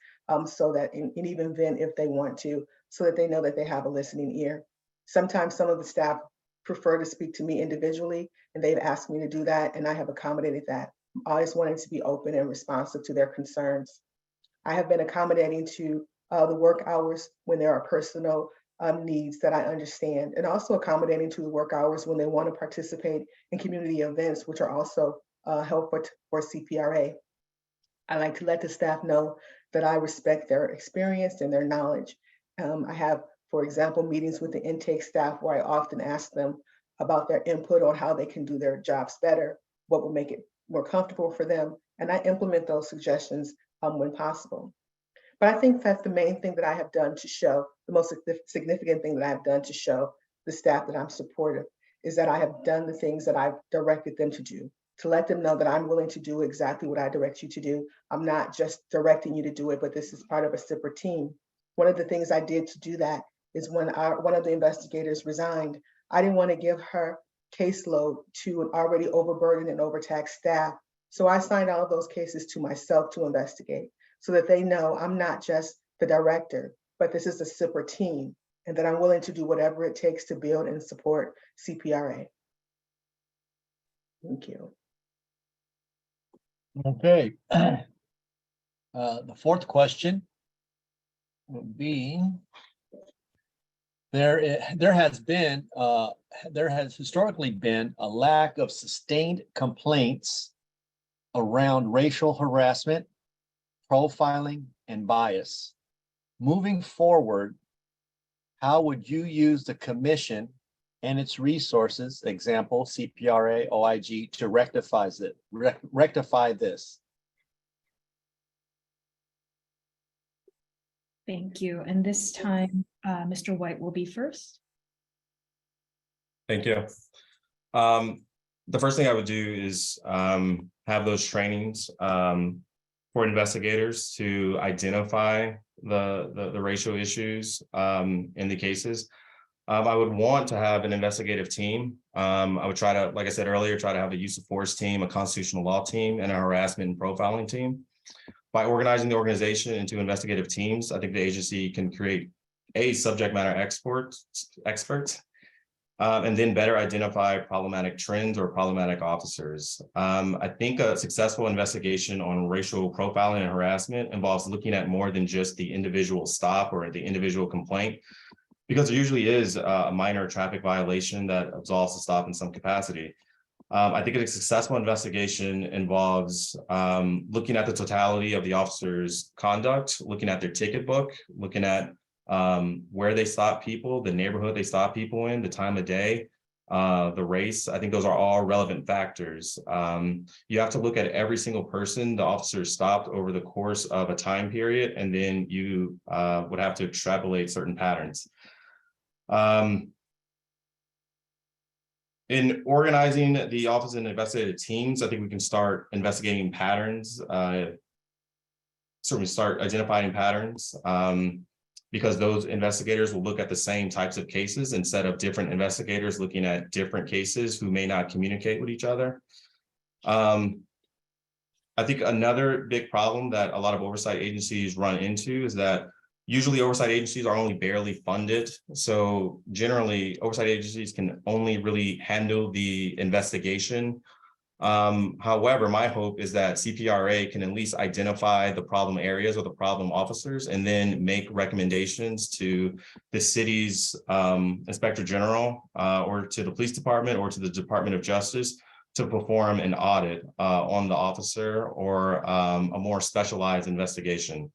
so that and even vent if they want to, so that they know that they have a listening ear. Sometimes some of the staff prefer to speak to me individually, and they've asked me to do that, and I have accommodated that. I always wanted to be open and responsive to their concerns. I have been accommodating to the work hours when there are personal needs that I understand, and also accommodating to the work hours when they want to participate in community events, which are also helpful for CPRA. I like to let the staff know that I respect their experience and their knowledge. I have, for example, meetings with the intake staff where I often ask them about their input on how they can do their jobs better, what will make it more comfortable for them, and I implement those suggestions when possible. But I think that's the main thing that I have done to show, the most significant thing that I have done to show the staff that I'm supportive, is that I have done the things that I've directed them to do, to let them know that I'm willing to do exactly what I direct you to do. I'm not just directing you to do it, but this is part of a separate team. One of the things I did to do that is when one of the investigators resigned, I didn't want to give her caseload to an already overburdened and overtaxed staff. So I assigned all of those cases to myself to investigate, so that they know I'm not just the director, but this is a separate team, and that I'm willing to do whatever it takes to build and support CPRA. Thank you. Okay. The fourth question would be, there has historically been a lack of sustained complaints around racial harassment, profiling, and bias. Moving forward, how would you use the commission and its resources, example, CPRA, OIG, to rectify this? Thank you. And this time, Mr. White will be first. Thank you. The first thing I would do is have those trainings for investigators to identify the racial issues in the cases. I would want to have an investigative team. I would try to, like I said earlier, try to have a use of force team, a constitutional law team, and a harassment and profiling team. By organizing the organization into investigative teams, I think the agency can create a subject matter expert, and then better identify problematic trends or problematic officers. I think a successful investigation on racial profiling and harassment involves looking at more than just the individual stop or the individual complaint, because there usually is a minor traffic violation that absolves the stop in some capacity. I think a successful investigation involves looking at the totality of the officer's conduct, looking at their ticket book, looking at where they stop people, the neighborhood they stop people in, the time of day, the race. I think those are all relevant factors. You have to look at every single person the officer stopped over the course of a time period, and then you would have to extrapolate certain patterns. In organizing the office and investigative teams, I think we can start investigating patterns, certainly start identifying patterns, because those investigators will look at the same types of cases instead of different investigators looking at different cases who may not communicate with each other. I think another big problem that a lot of oversight agencies run into is that usually oversight agencies are only barely funded. So generally oversight agencies can only really handle the investigation. However, my hope is that CPRA can at least identify the problem areas or the problem officers, and then make recommendations to the city's inspector general or to the police department or to the Department of Justice to perform an audit on the officer or a more specialized investigation.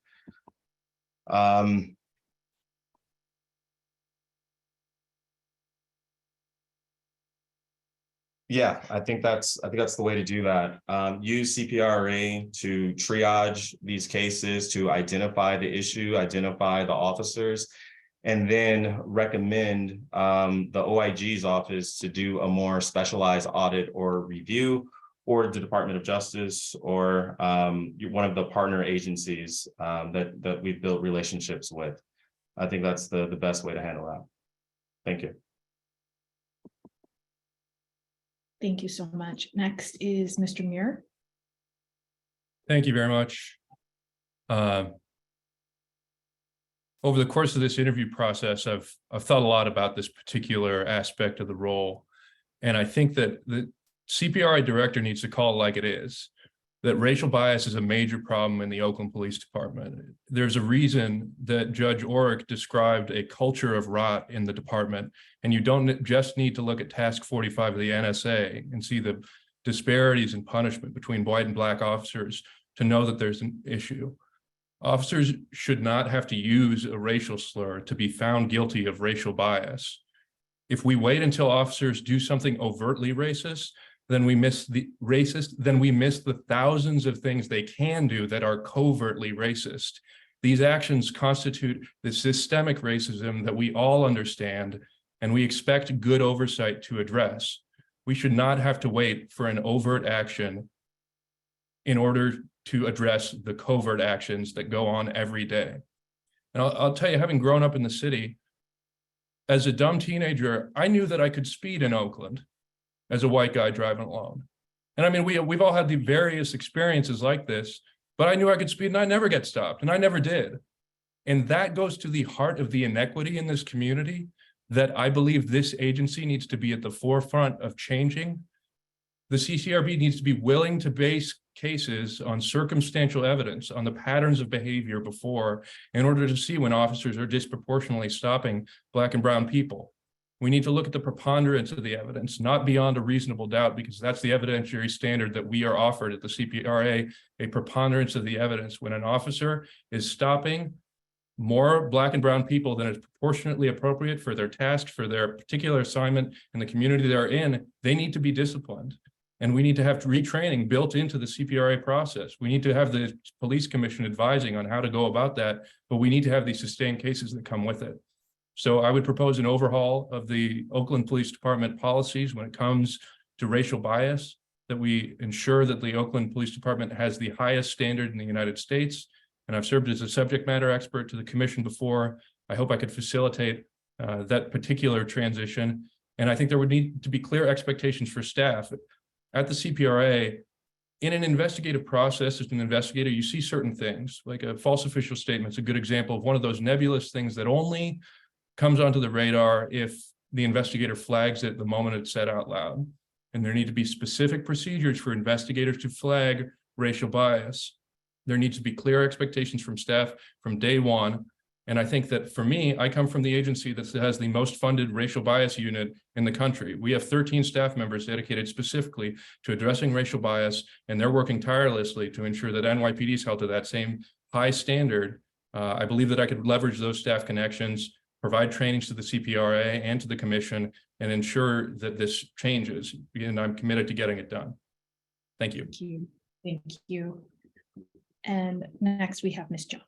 Yeah, I think that's the way to do that. Use CPRA to triage these cases, to identify the issue, identify the officers, and then recommend the OIG's office to do a more specialized audit or review, or the Department of Justice, or one of the partner agencies that we've built relationships with. I think that's the best way to handle that. Thank you. Thank you so much. Next is Mr. Muir. Thank you very much. Over the course of this interview process, I've thought a lot about this particular aspect of the role. And I think that the CPRA director needs to call it like it is, that racial bias is a major problem in the Oakland Police Department. There's a reason that Judge Orrick described a culture of rot in the department, and you don't just need to look at Task 45 of the NSA and see the disparities in punishment between white and black officers to know that there's an issue. Officers should not have to use a racial slur to be found guilty of racial bias. If we wait until officers do something overtly racist, then we miss the thousands of things they can do that are covertly racist. These actions constitute the systemic racism that we all understand and we expect good oversight to address. We should not have to wait for an overt action in order to address the covert actions that go on every day. And I'll tell you, having grown up in the city, as a dumb teenager, I knew that I could speed in Oakland as a white guy driving along. And I mean, we've all had the various experiences like this, but I knew I could speed and I never get stopped, and I never did. And that goes to the heart of the inequity in this community that I believe this agency needs to be at the forefront of changing. The CCRB needs to be willing to base cases on circumstantial evidence, on the patterns of behavior before, in order to see when officers are disproportionately stopping Black and brown people. We need to look at the preponderance of the evidence, not beyond a reasonable doubt, because that's the evidentiary standard that we are offered at the CPRA, a preponderance of the evidence. When an officer is stopping more Black and brown people than is proportionately appropriate for their task, for their particular assignment in the community they're in, they need to be disciplined. And we need to have retraining built into the CPRA process. We need to have the police commission advising on how to go about that, but we need to have these sustained cases that come with it. So I would propose an overhaul of the Oakland Police Department policies when it comes to racial bias, that we ensure that the Oakland Police Department has the highest standard in the United States. And I've served as a subject matter expert to the commission before. I hope I could facilitate that particular transition. And I think there would need to be clear expectations for staff. At the CPRA, in an investigative process, as an investigator, you see certain things, like a false official statement is a good example of one of those nebulous things that only comes onto the radar if the investigator flags it the moment it's said out loud. And there need to be specific procedures for investigators to flag racial bias. There needs to be clear expectations from staff from day one. And I think that for me, I come from the agency that has the most funded racial bias unit in the country. We have 13 staff members dedicated specifically to addressing racial bias, and they're working tirelessly to ensure that NYPD is held to that same high standard. I believe that I could leverage those staff connections, provide trainings to the CPRA and to the commission, and ensure that this changes. And I'm committed to getting it done. Thank you. Thank you. Thank you. And next we have Ms. Jones.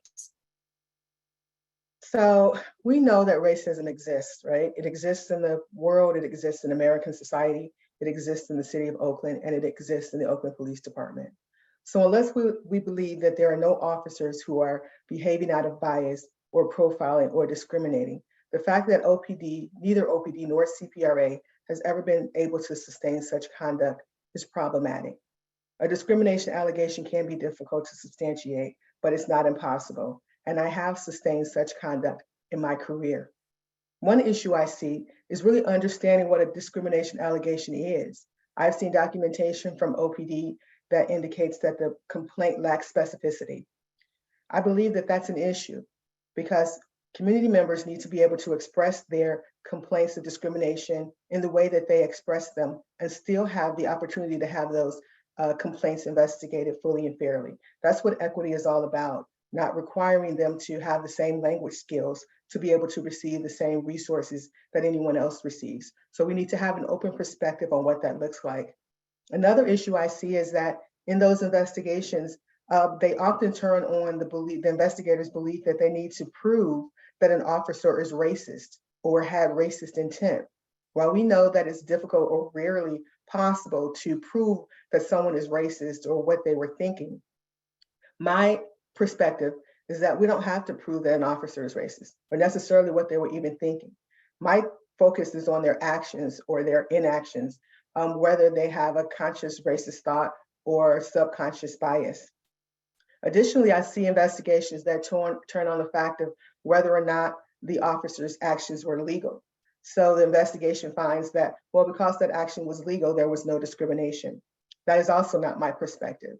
So we know that racism exists, right? It exists in the world, it exists in American society, it exists in the city of Oakland, and it exists in the Oakland Police Department. So unless we believe that there are no officers who are behaving out of bias or profiling or discriminating, the fact that neither OPD nor CPRA has ever been able to sustain such conduct is problematic. A discrimination allegation can be difficult to substantiate, but it's not impossible. And I have sustained such conduct in my career. One issue I see is really understanding what a discrimination allegation is. I've seen documentation from OPD that indicates that the complaint lacks specificity. I believe that that's an issue because community members need to be able to express their complaints of discrimination in the way that they express them and still have the opportunity to have those complaints investigated fully and fairly. That's what equity is all about. Not requiring them to have the same language skills to be able to receive the same resources that anyone else receives. So we need to have an open perspective on what that looks like. Another issue I see is that in those investigations, they often turn on the investigators' belief that they need to prove that an officer is racist or had racist intent. While we know that it's difficult or rarely possible to prove that someone is racist or what they were thinking, my perspective is that we don't have to prove that an officer is racist or necessarily what they were even thinking. My focus is on their actions or their inactions, whether they have a conscious racist thought or subconscious bias. Additionally, I see investigations that turn on the fact of whether or not the officer's actions were legal. So the investigation finds that, well, because that action was legal, there was no discrimination. That is also not my perspective.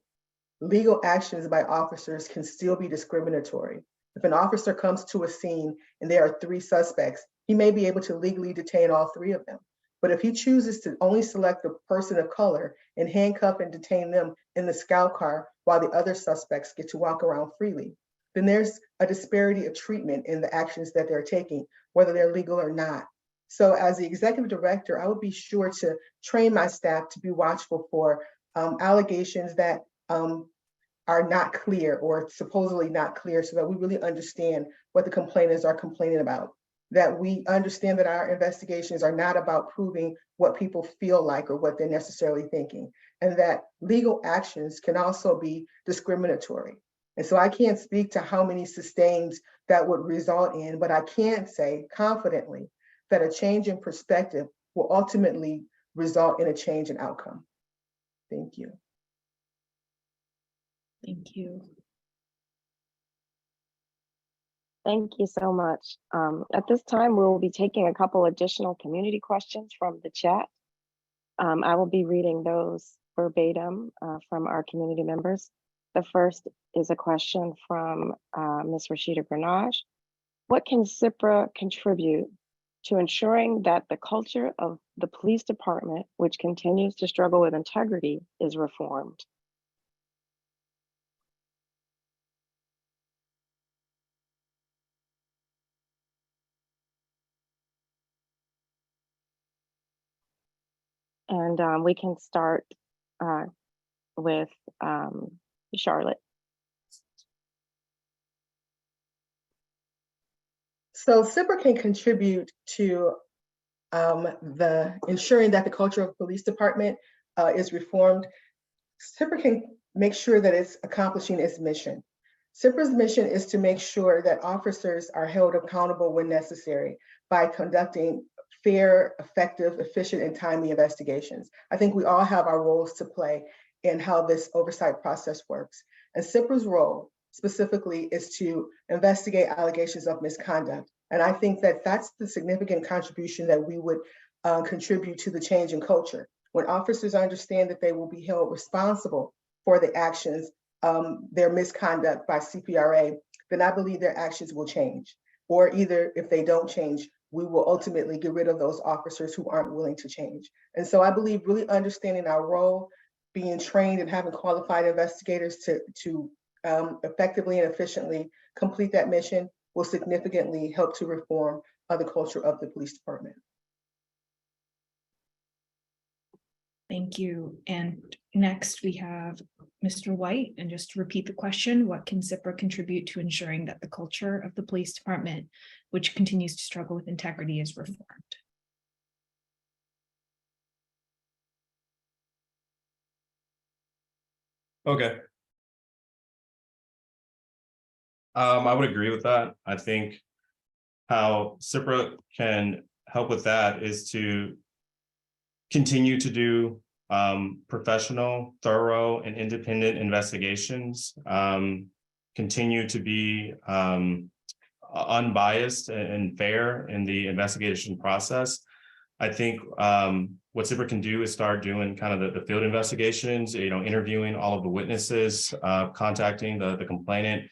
Legal actions by officers can still be discriminatory. If an officer comes to a scene and there are 3 suspects, he may be able to legally detain all 3 of them. But if he chooses to only select the person of color and handcuff and detain them in the scout car while the other suspects get to walk around freely, then there's a disparity of treatment in the actions that they're taking, whether they're legal or not. So as the executive director, I would be sure to train my staff to be watchful for allegations that are not clear or supposedly not clear, so that we really understand what the complainants are complaining about. That we understand that our investigations are not about proving what people feel like or what they're necessarily thinking, and that legal actions can also be discriminatory. And so I can't speak to how many sustains that would result in, but I can say confidently that a change in perspective will ultimately result in a change in outcome. Thank you. Thank you. Thank you so much. At this time, we'll be taking a couple additional community questions from the chat. I will be reading those verbatim from our community members. The first is a question from Ms. Rashida Granage. What can CPRA contribute to ensuring that the culture of the police department, which continues to struggle with integrity, is reformed? And we can start with Charlotte. So CPRA can contribute to the ensuring that the culture of the police department is reformed. CPRA can make sure that it's accomplishing its mission. CPRA's mission is to make sure that officers are held accountable when necessary by conducting fair, effective, efficient, and timely investigations. I think we all have our roles to play in how this oversight process works. And CPRA's role specifically is to investigate allegations of misconduct. And I think that that's the significant contribution that we would contribute to the change in culture. When officers understand that they will be held responsible for the actions, their misconduct by CPRA, then I believe their actions will change. Or either if they don't change, we will ultimately get rid of those officers who aren't willing to change. And so I believe really understanding our role, being trained and having qualified investigators to effectively and efficiently complete that mission will significantly help to reform the culture of the police department. Thank you. And next we have Mr. White, and just to repeat the question, what can CPRA contribute to ensuring that the culture of the police department, which continues to struggle with integrity, is reformed? Okay. I would agree with that. I think how CPRA can help with that is to continue to do professional, thorough, and independent investigations, continue to be unbiased and fair in the investigation process. I think what CPRA can do is start doing kind of the field investigations, interviewing all of the witnesses, contacting the complainant,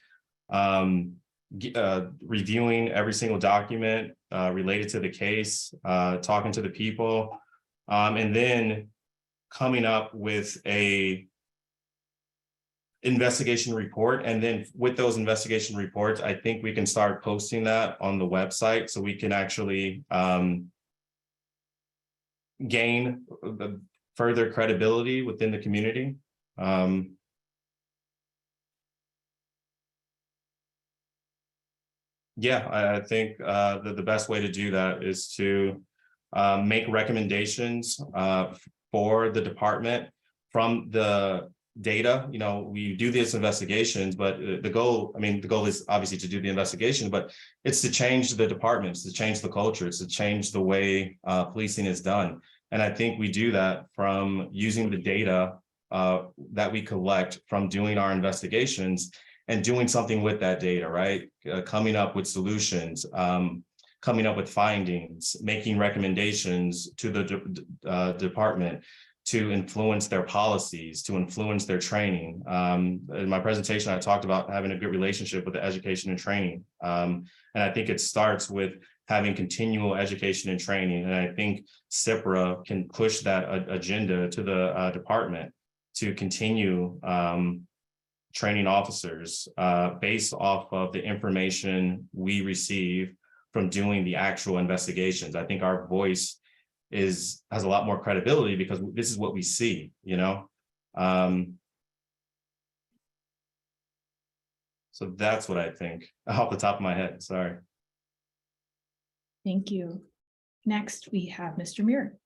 reviewing every single document related to the case, talking to the people, and then coming up with a investigation report. And then with those investigation reports, I think we can start posting that on the website so we can actually gain further credibility within the community. Yeah, I think the best way to do that is to make recommendations for the department from the data. We do these investigations, but the goal is obviously to do the investigation, but it's to change the departments, to change the culture, it's to change the way policing is done. And I think we do that from using the data that we collect from doing our investigations and doing something with that data, right? Coming up with solutions, coming up with findings, making recommendations to the department to influence their policies, to influence their training. In my presentation, I talked about having a good relationship with the education and training. And I think it starts with having continual education and training. And I think CPRA can push that agenda to the department to continue training officers based off of the information we receive from doing the actual investigations. I think our voice has a lot more credibility because this is what we see, you know? So that's what I think off the top of my head, sorry. Thank you. Next, we have Mr. Muir.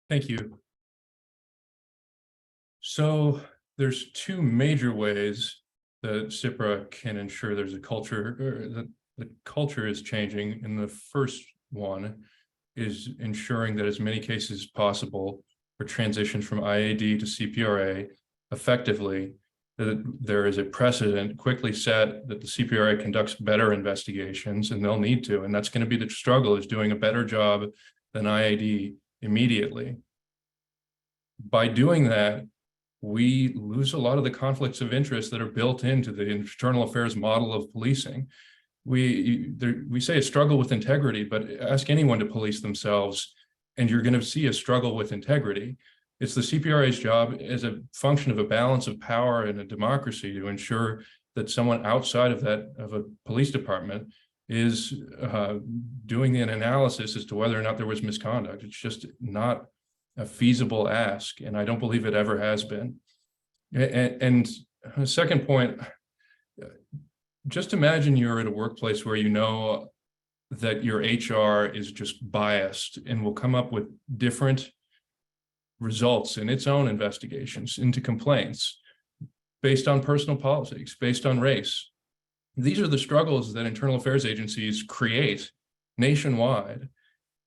Thank you. So there's two major ways that CPRA can ensure there's a culture, or that the culture is changing. And the first one is ensuring that as many cases as possible are transitioned from IAD to CPRA effectively, that there is a precedent quickly set that the CPRA conducts better investigations, and they'll need to, and that's going to be the struggle, is doing a better job than IAD immediately. By doing that, we lose a lot of the conflicts of interest that are built into the internal affairs model of policing. We say a struggle with integrity, but ask anyone to police themselves, and you're going to see a struggle with integrity. It's the CPRA's job as a function of a balance of power in a democracy to ensure that someone outside of a police department is doing an analysis as to whether or not there was misconduct. It's just not a feasible ask, and I don't believe it ever has been. And a second point, just imagine you're at a workplace where you know that your HR is just biased and will come up with different results in its own investigations into complaints based on personal politics, based on race. These are the struggles that internal affairs agencies create nationwide.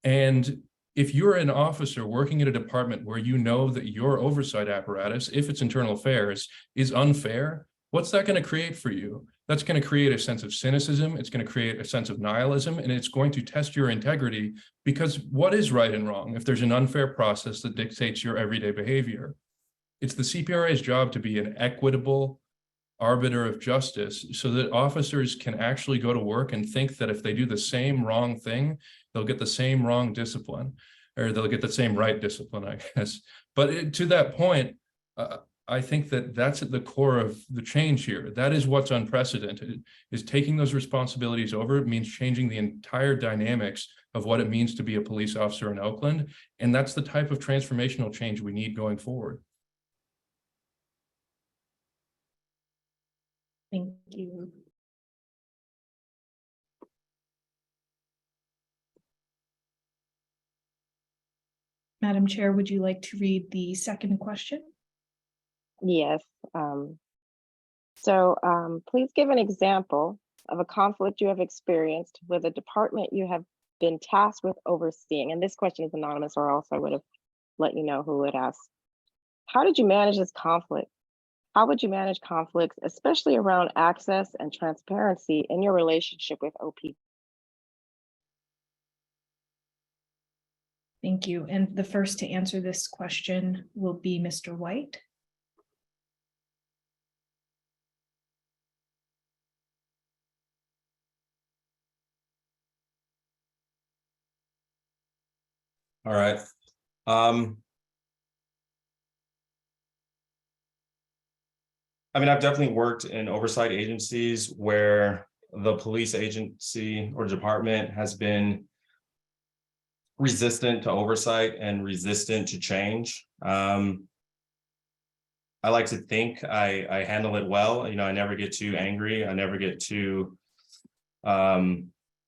And if you're an officer working at a department where you know that your oversight apparatus, if it's internal affairs, is unfair, what's that going to create for you? That's going to create a sense of cynicism. It's going to create a sense of nihilism, and it's going to test your integrity, because what is right and wrong if there's an unfair process that dictates your everyday behavior? It's the CPRA's job to be an equitable arbiter of justice so that officers can actually go to work and think that if they do the same wrong thing, they'll get the same wrong discipline, or they'll get the same right discipline, I guess. But to that point, I think that that's at the core of the change here. That is what's unprecedented, is taking those responsibilities over. It means changing the entire dynamics of what it means to be a police officer in Oakland. And that's the type of transformational change we need going forward. Thank you. Madam Chair, would you like to read the second question? Yes. Please give an example of a conflict you have experienced with a department you have been tasked with overseeing. And this question is anonymous, or else I would have let you know who would ask. How did you manage this conflict? How would you manage conflicts, especially around access and transparency in your relationship with OP? Thank you. And the first to answer this question will be Mr. White. All right. I mean, I've definitely worked in oversight agencies where the police agency or department has been resistant to oversight and resistant to change. I like to think I handle it well. You know, I never get too angry. I never get too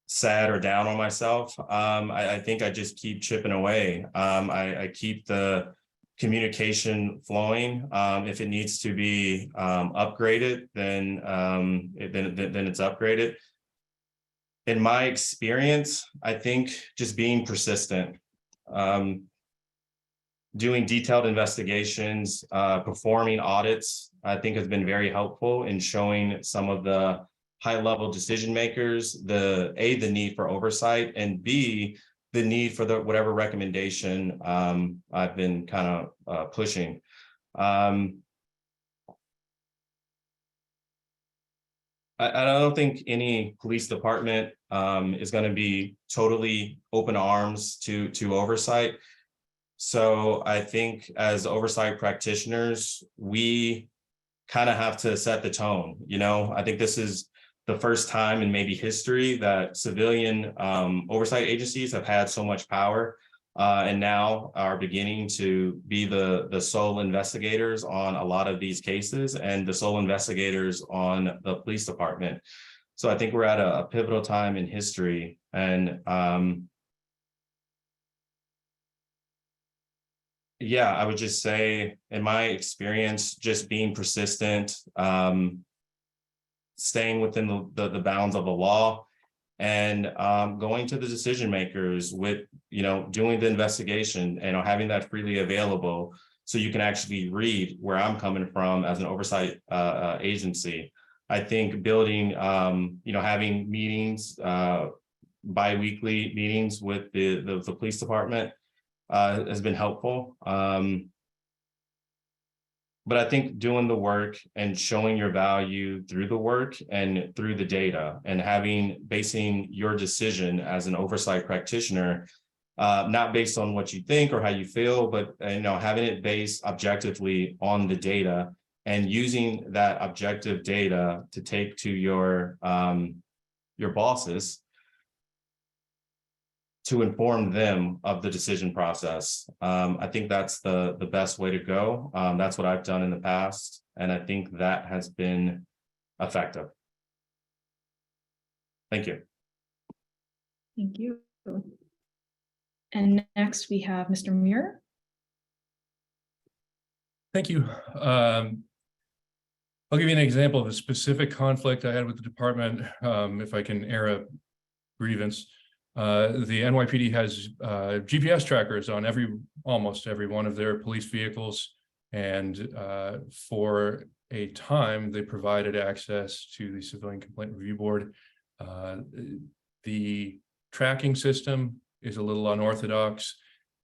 sad or down on myself. I think I just keep chipping away. I keep the communication flowing. If it needs to be upgraded, then it's upgraded. In my experience, I think just being persistent. doing detailed investigations, performing audits, I think has been very helpful in showing some of the high-level decision makers, the need for oversight, and B, the need for the whatever recommendation I've been kind of pushing. I don't think any police department is going to be totally open arms to oversight. So I think as oversight practitioners, we kind of have to set the tone. You know, I think this is the first time in maybe history that civilian oversight agencies have had so much power and now are beginning to be the sole investigators on a lot of these cases and the sole investigators on the police department. So I think we're at a pivotal time in history, and yeah, I would just say, in my experience, just being persistent, staying within the bounds of the law, and going to the decision makers with, you know, doing the investigation and having that freely available so you can actually read where I'm coming from as an oversight agency. I think building, you know, having meetings, bi-weekly meetings with the police department has been helpful. But I think doing the work and showing your value through the work and through the data, and basing your decision as an oversight practitioner, not based on what you think or how you feel, but you know, having it based objectively on the data and using that objective data to take to your bosses to inform them of the decision process. I think that's the best way to go. That's what I've done in the past, and I think that has been effective. Thank you. Thank you. And next we have Mr. Muir. Thank you. I'll give you an example of a specific conflict I had with the department, if I can air a grievance. The NYPD has GPS trackers on almost every one of their police vehicles, and for a time they provided access to the Civilian Complaint Review Board. The tracking system is a little unorthodox,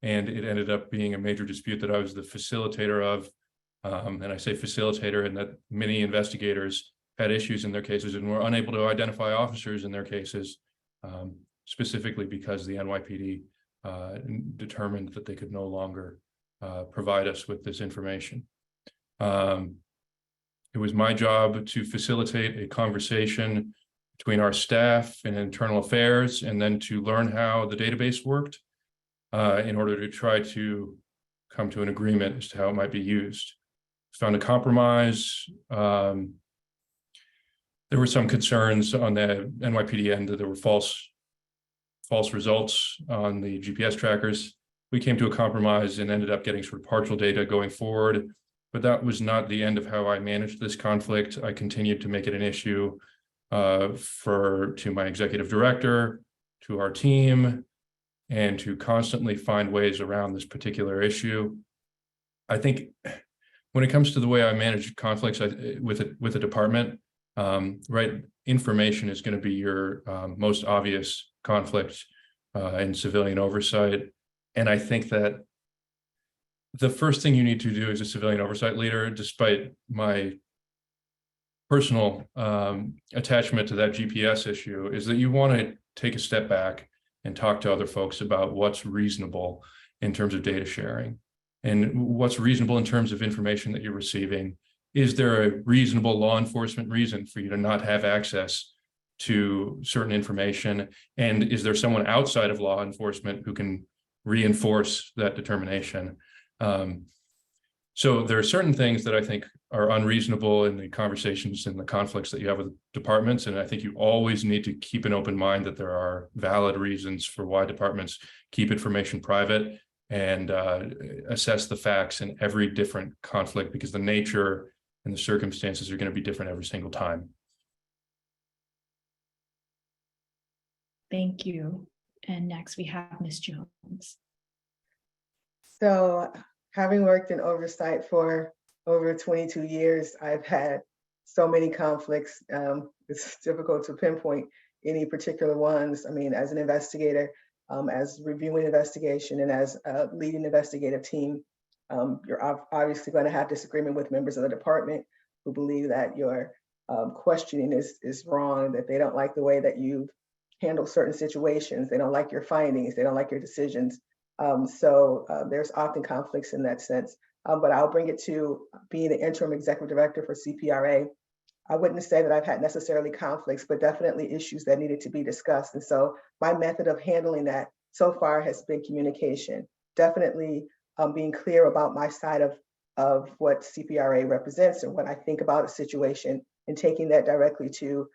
and it ended up being a major dispute that I was the facilitator of. And I say facilitator in that many investigators had issues in their cases and were unable to identify officers in their cases. Specifically because the NYPD determined that they could no longer provide us with this information. It was my job to facilitate a conversation between our staff and internal affairs, and then to learn how the database worked in order to try to come to an agreement as to how it might be used. Found a compromise. There were some concerns on the NYPD end that there were false results on the GPS trackers. We came to a compromise and ended up getting sort of partial data going forward, but that was not the end of how I managed this conflict. I continued to make it an issue to my executive director, to our team, and to constantly find ways around this particular issue. I think when it comes to the way I manage conflicts with a department, right, information is going to be your most obvious conflict in civilian oversight. And I think that the first thing you need to do as a civilian oversight leader, despite my personal attachment to that GPS issue, is that you want to take a step back and talk to other folks about what's reasonable in terms of data sharing and what's reasonable in terms of information that you're receiving. Is there a reasonable law enforcement reason for you to not have access to certain information? And is there someone outside of law enforcement who can reinforce that determination? So there are certain things that I think are unreasonable in the conversations and the conflicts that you have with departments. And I think you always need to keep an open mind that there are valid reasons for why departments keep information private, and assess the facts in every different conflict, because the nature and the circumstances are going to be different every single time. Thank you. And next we have Ms. Jones. So Having worked in oversight for over 22 years, I've had so many conflicts. It's difficult to pinpoint any particular ones. I mean, as an investigator, as reviewing investigation and as leading investigative team, you're obviously going to have disagreement with members of the department who believe that your questioning is wrong, that they don't like the way that you've handled certain situations, they don't like your findings, they don't like your decisions. So there's often conflicts in that sense. But I'll bring it to being the interim executive director for CPRA. I wouldn't say that I've had necessarily conflicts, but definitely issues that needed to be discussed. And so my method of handling that so far has been communication, definitely being clear about my side of what CPRA represents and what I think about a situation, and taking that directly to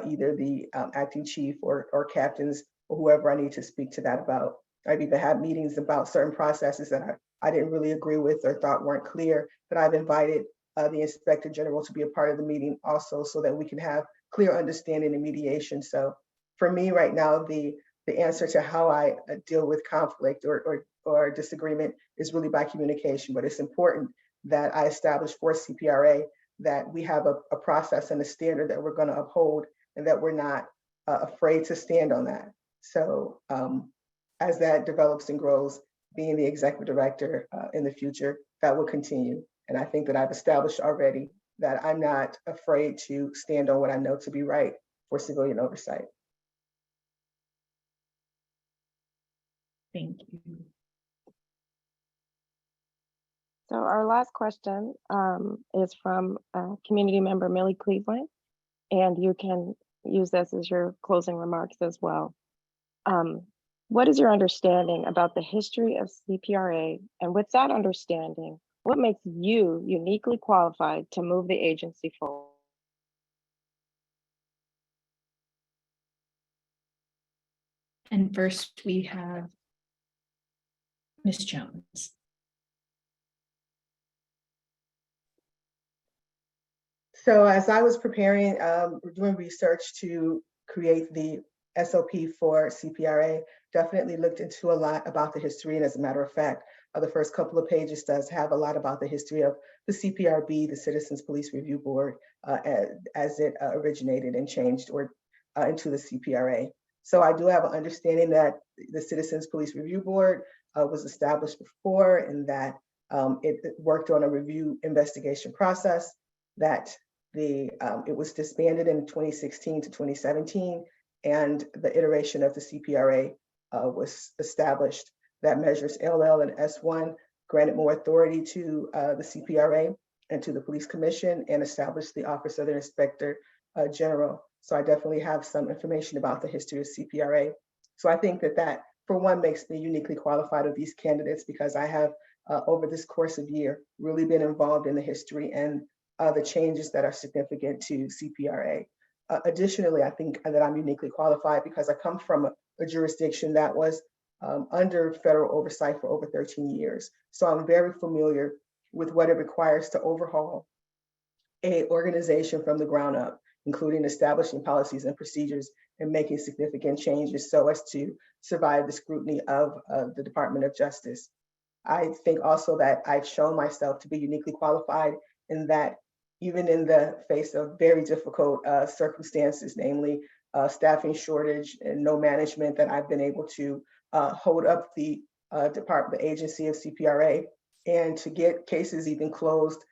either the acting chief or captains or whoever I need to speak to that about. I've even had meetings about certain processes that I didn't really agree with or thought weren't clear, that I've invited the Inspector General to be a part of the meeting also, so that we can have clear understanding and mediation. So for me right now, the answer to how I deal with conflict or disagreement is really by communication. But it's important that I establish for CPRA that we have a process and a standard that we're going to uphold, and that we're not afraid to stand on that. So as that develops and grows, being the executive director in the future, that will continue. And I think that I've established already that I'm not afraid to stand on what I know to be right for civilian oversight. Thank you. So our last question is from community member Millie Cleveland, and you can use this as your closing remarks as well. What is your understanding about the history of CPRA? And with that understanding, what makes you uniquely qualified to move the agency forward? And first we have Ms. Jones. So as I was preparing, doing research to create the SOP for CPRA, definitely looked into a lot about the history. And as a matter of fact, the first couple of pages does have a lot about the history of the CPRB, the Citizens Police Review Board, as it originated and changed into the CPRA. So I do have an understanding that the Citizens Police Review Board was established before, and that it worked on a review investigation process, that it was disbanded in 2016 to 2017, and the iteration of the CPRA was established that measures LL and S1, granted more authority to the CPRA and to the Police Commission, and established the Office of the Inspector General. So I definitely have some information about the history of CPRA. So I think that for one, makes me uniquely qualified of these candidates, because I have over this course of year really been involved in the history and the changes that are significant to CPRA. Additionally, I think that I'm uniquely qualified because I come from a jurisdiction that was under federal oversight for over 13 years. So I'm very familiar with what it requires to overhaul an organization from the ground up, including establishing policies and procedures and making significant changes so as to survive the scrutiny of the Department of Justice. I think also that I've shown myself to be uniquely qualified in that even in the face of very difficult circumstances, namely staffing shortage and no management, that I've been able to hold up the department, the agency of CPRA, and to get cases even closed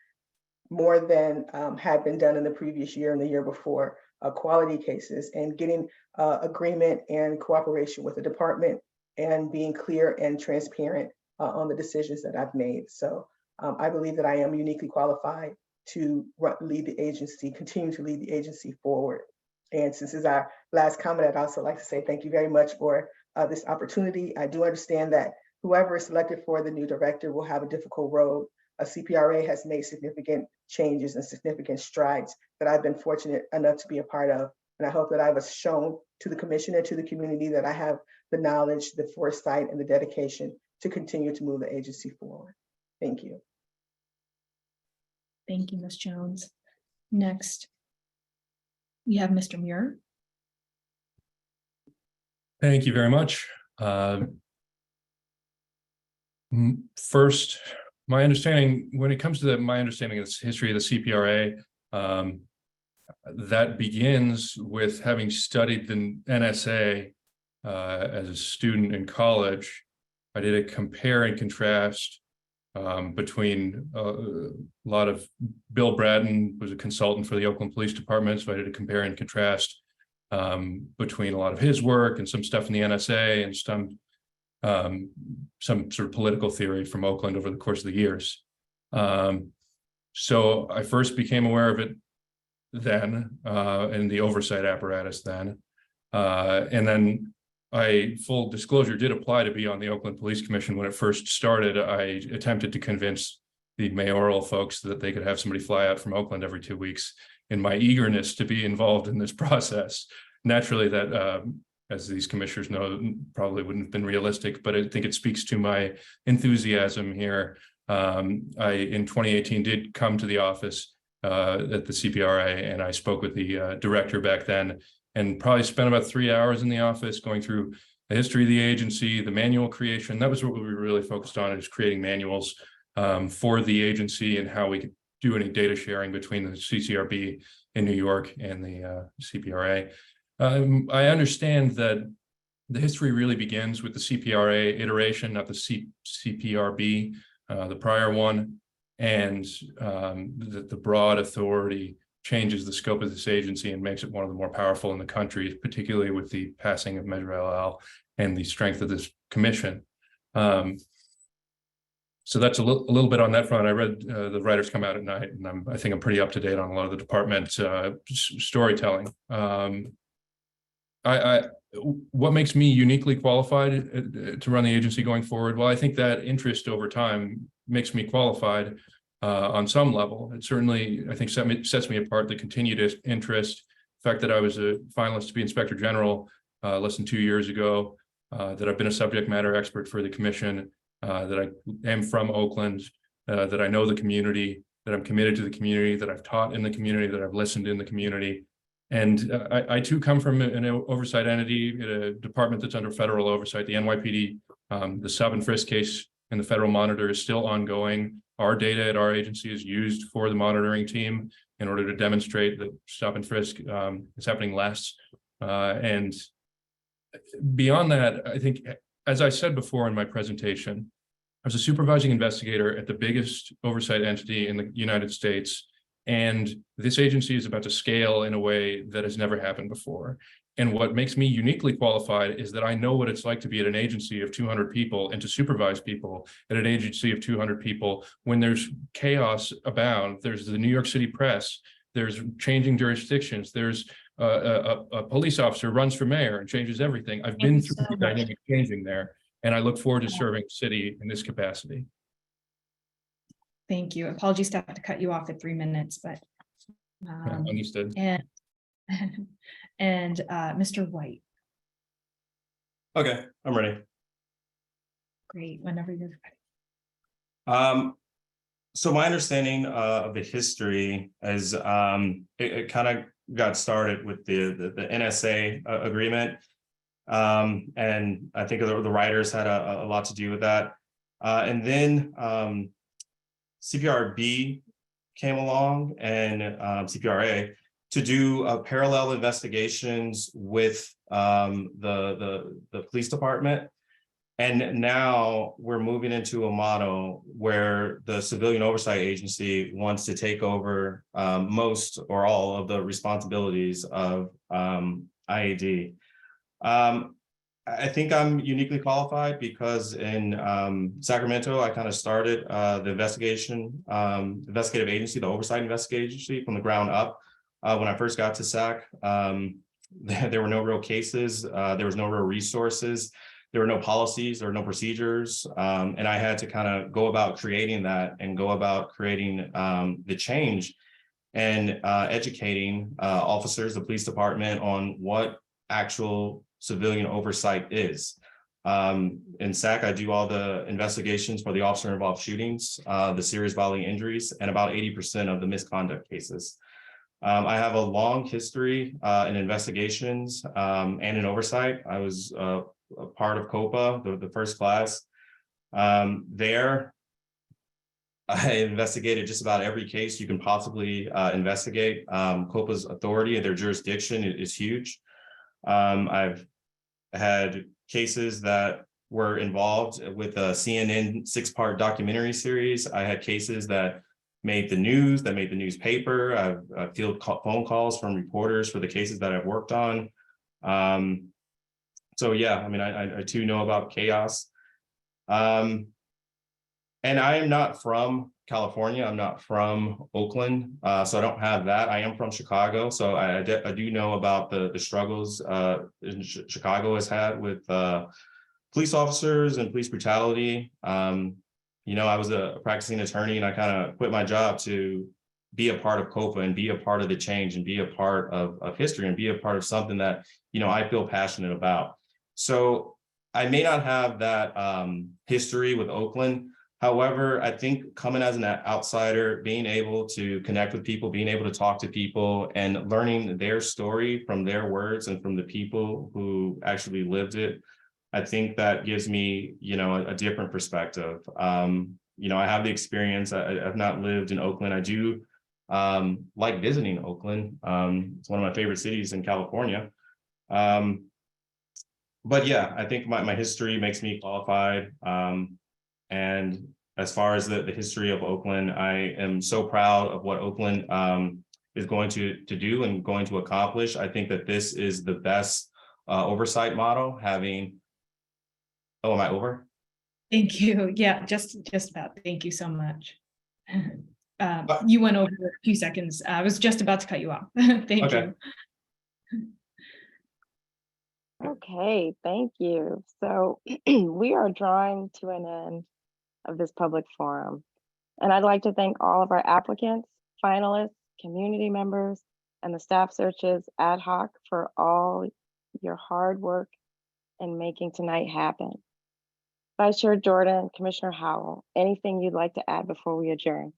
more than had been done in the previous year and the year before, quality cases, and getting agreement and cooperation with the department, and being clear and transparent on the decisions that I've made. So I believe that I am uniquely qualified to lead the agency, continue to lead the agency forward. And since this is our last comment, I'd also like to say thank you very much for this opportunity. I do understand that whoever is selected for the new director will have a difficult road. CPRA has made significant changes and significant strides that I've been fortunate enough to be a part of. And I hope that I was shown to the commission and to the community that I have the knowledge, the foresight, and the dedication to continue to move the agency forward. Thank you. Thank you, Ms. Jones. Next, we have Mr. Muir. Thank you very much. First, my understanding, when it comes to my understanding of the history of the CPRA, that begins with having studied the NSA as a student in college. I did a compare and contrast between a lot of Bill Bratton was a consultant for the Oakland Police Department, so I did a compare and contrast between a lot of his work and some stuff in the NSA and some sort of political theory from Oakland over the course of the years. So I first became aware of it then in the oversight apparatus then. And then full disclosure, did apply to be on the Oakland Police Commission. When it first started, I attempted to convince the mayoral folks that they could have somebody fly out from Oakland every 2 weeks in my eagerness to be involved in this process. Naturally, that, as these commissioners know, probably wouldn't have been realistic, but I think it speaks to my enthusiasm here. I, in 2018, did come to the office at the CPRA, and I spoke with the director back then, and probably spent about 3 hours in the office going through the history of the agency, the manual creation. That was what we were really focused on, is creating manuals for the agency and how we could do any data sharing between the CCRB in New York and the CPRA. I understand that the history really begins with the CPRA iteration, not the CPRB, the prior one, and the broad authority changes the scope of this agency and makes it one of the more powerful in the country, particularly with the passing of Measure LL and the strength of this commission. So that's a little bit on that front. I read the Writers Come Out at Night, and I think I'm pretty up to date on a lot of the department storytelling. What makes me uniquely qualified to run the agency going forward? Well, I think that interest over time makes me qualified on some level. It certainly, I think, sets me apart, the continued interest, the fact that I was a finalist to be Inspector General less than 2 years ago, that I've been a subject matter expert for the commission, that I am from Oakland, that I know the community, that I'm committed to the community, that I've taught in the community, that I've listened in the community. And I too come from an oversight entity, a department that's under federal oversight, the NYPD. The stop and frisk case in the federal monitor is still ongoing. Our data at our agency is used for the monitoring team in order to demonstrate that stop and frisk is happening less. And beyond that, I think, as I said before in my presentation, I was a supervising investigator at the biggest oversight entity in the United States. And this agency is about to scale in a way that has never happened before. And what makes me uniquely qualified is that I know what it's like to be at an agency of 200 people and to supervise people at an agency of 200 people when there's chaos abound. There's the New York City press, there's changing jurisdictions, there's a police officer runs for mayor and changes everything. I've been through the dynamic changing there, and I look forward to serving the city in this capacity. Thank you. Apologies to have to cut you off at 3 minutes, but Understood. And Mr. White. Okay, I'm ready. Great, whenever you're ready. So my understanding of the history is it kind of got started with the NSA agreement. And I think the writers had a lot to do with that. And then CPRB came along and CPRA to do parallel investigations with the police department. And now we're moving into a model where the Civilian Oversight Agency wants to take over most or all of the responsibilities of IAD. I think I'm uniquely qualified because in Sacramento, I kind of started the investigative agency, the oversight investigative agency from the ground up. When I first got to SAC, there were no real cases, there was no real resources, there were no policies, there were no procedures, and I had to kind of go about creating that and go about creating the change and educating officers, the police department on what actual civilian oversight is. In SAC, I do all the investigations for the officer involved shootings, the serious bodily injuries, and about 80% of the misconduct cases. I have a long history in investigations and in oversight. I was a part of COPA, the first class there. I investigated just about every case you can possibly investigate. COPA's authority and their jurisdiction is huge. I've had cases that were involved with a CNN 6-part documentary series. I had cases that made the news, that made the newspaper. I've fielded phone calls from reporters for the cases that I've worked on. So yeah, I mean, I too know about chaos. And I am not from California. I'm not from Oakland, so I don't have that. I am from Chicago, so I do know about the struggles Chicago has had with police officers and police brutality. You know, I was a practicing attorney, and I kind of quit my job to be a part of COPA and be a part of the change and be a part of history and be a part of something that, you know, I feel passionate about. So I may not have that history with Oakland. However, I think coming as an outsider, being able to connect with people, being able to talk to people and learning their story from their words and from the people who actually lived it, I think that gives me, you know, a different perspective. You know, I have the experience. I've not lived in Oakland. I do like visiting Oakland. It's one of my favorite cities in California. But yeah, I think my history makes me qualified. And as far as the history of Oakland, I am so proud of what Oakland is going to do and going to accomplish. I think that this is the best oversight model having. Oh, am I over? Thank you. Yeah, just about. Thank you so much. You went over a few seconds. I was just about to cut you off. Thank you. Okay, thank you. So we are drawing to an end of this public forum. And I'd like to thank all of our applicants, finalists, community members, and the staff searches ad hoc for all your hard work in making tonight happen. Vice Chair Jordan, Commissioner Howell, anything you'd like to add before we adjourn?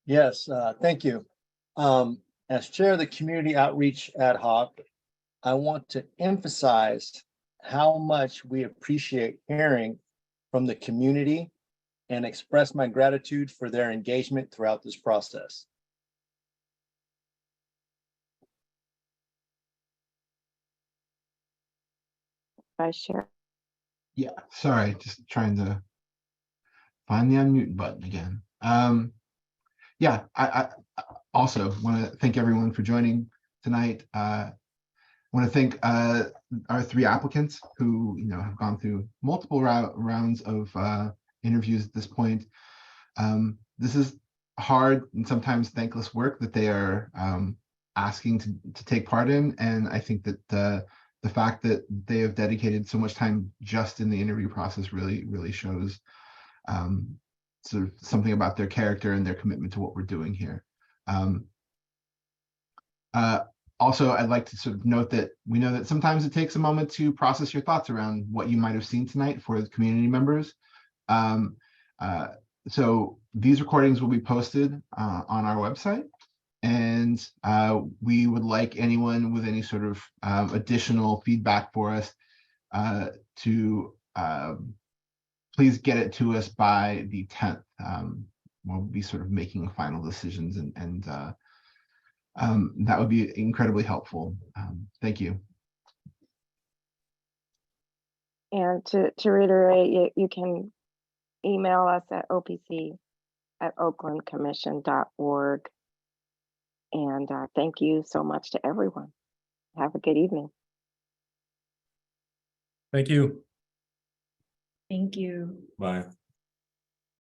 Yes, thank you. As chair of the community outreach ad hoc, I want to emphasize how much we appreciate hearing from the community and express my gratitude for their engagement throughout this process. Vice Chair. Yeah, sorry, just trying to find the unmute button again. Yeah, I also want to thank everyone for joining tonight. I want to thank our 3 applicants who, you know, have gone through multiple rounds of interviews at this point. This is hard and sometimes thankless work that they are asking to take part in, and I think that the fact that they have dedicated so much time just in the interview process really shows sort of something about their character and their commitment to what we're doing here. Also, I'd like to sort of note that we know that sometimes it takes a moment to process your thoughts around what you might have seen tonight for the community members. So these recordings will be posted on our website, and we would like anyone with any sort of additional feedback for us to please get it to us by the 10th. We'll be sort of making final decisions, and that would be incredibly helpful. Thank you. And to reiterate, you can email us at opc@oaklandcommission.org. And thank you so much to everyone. Have a good evening. Thank you. Thank you. Bye.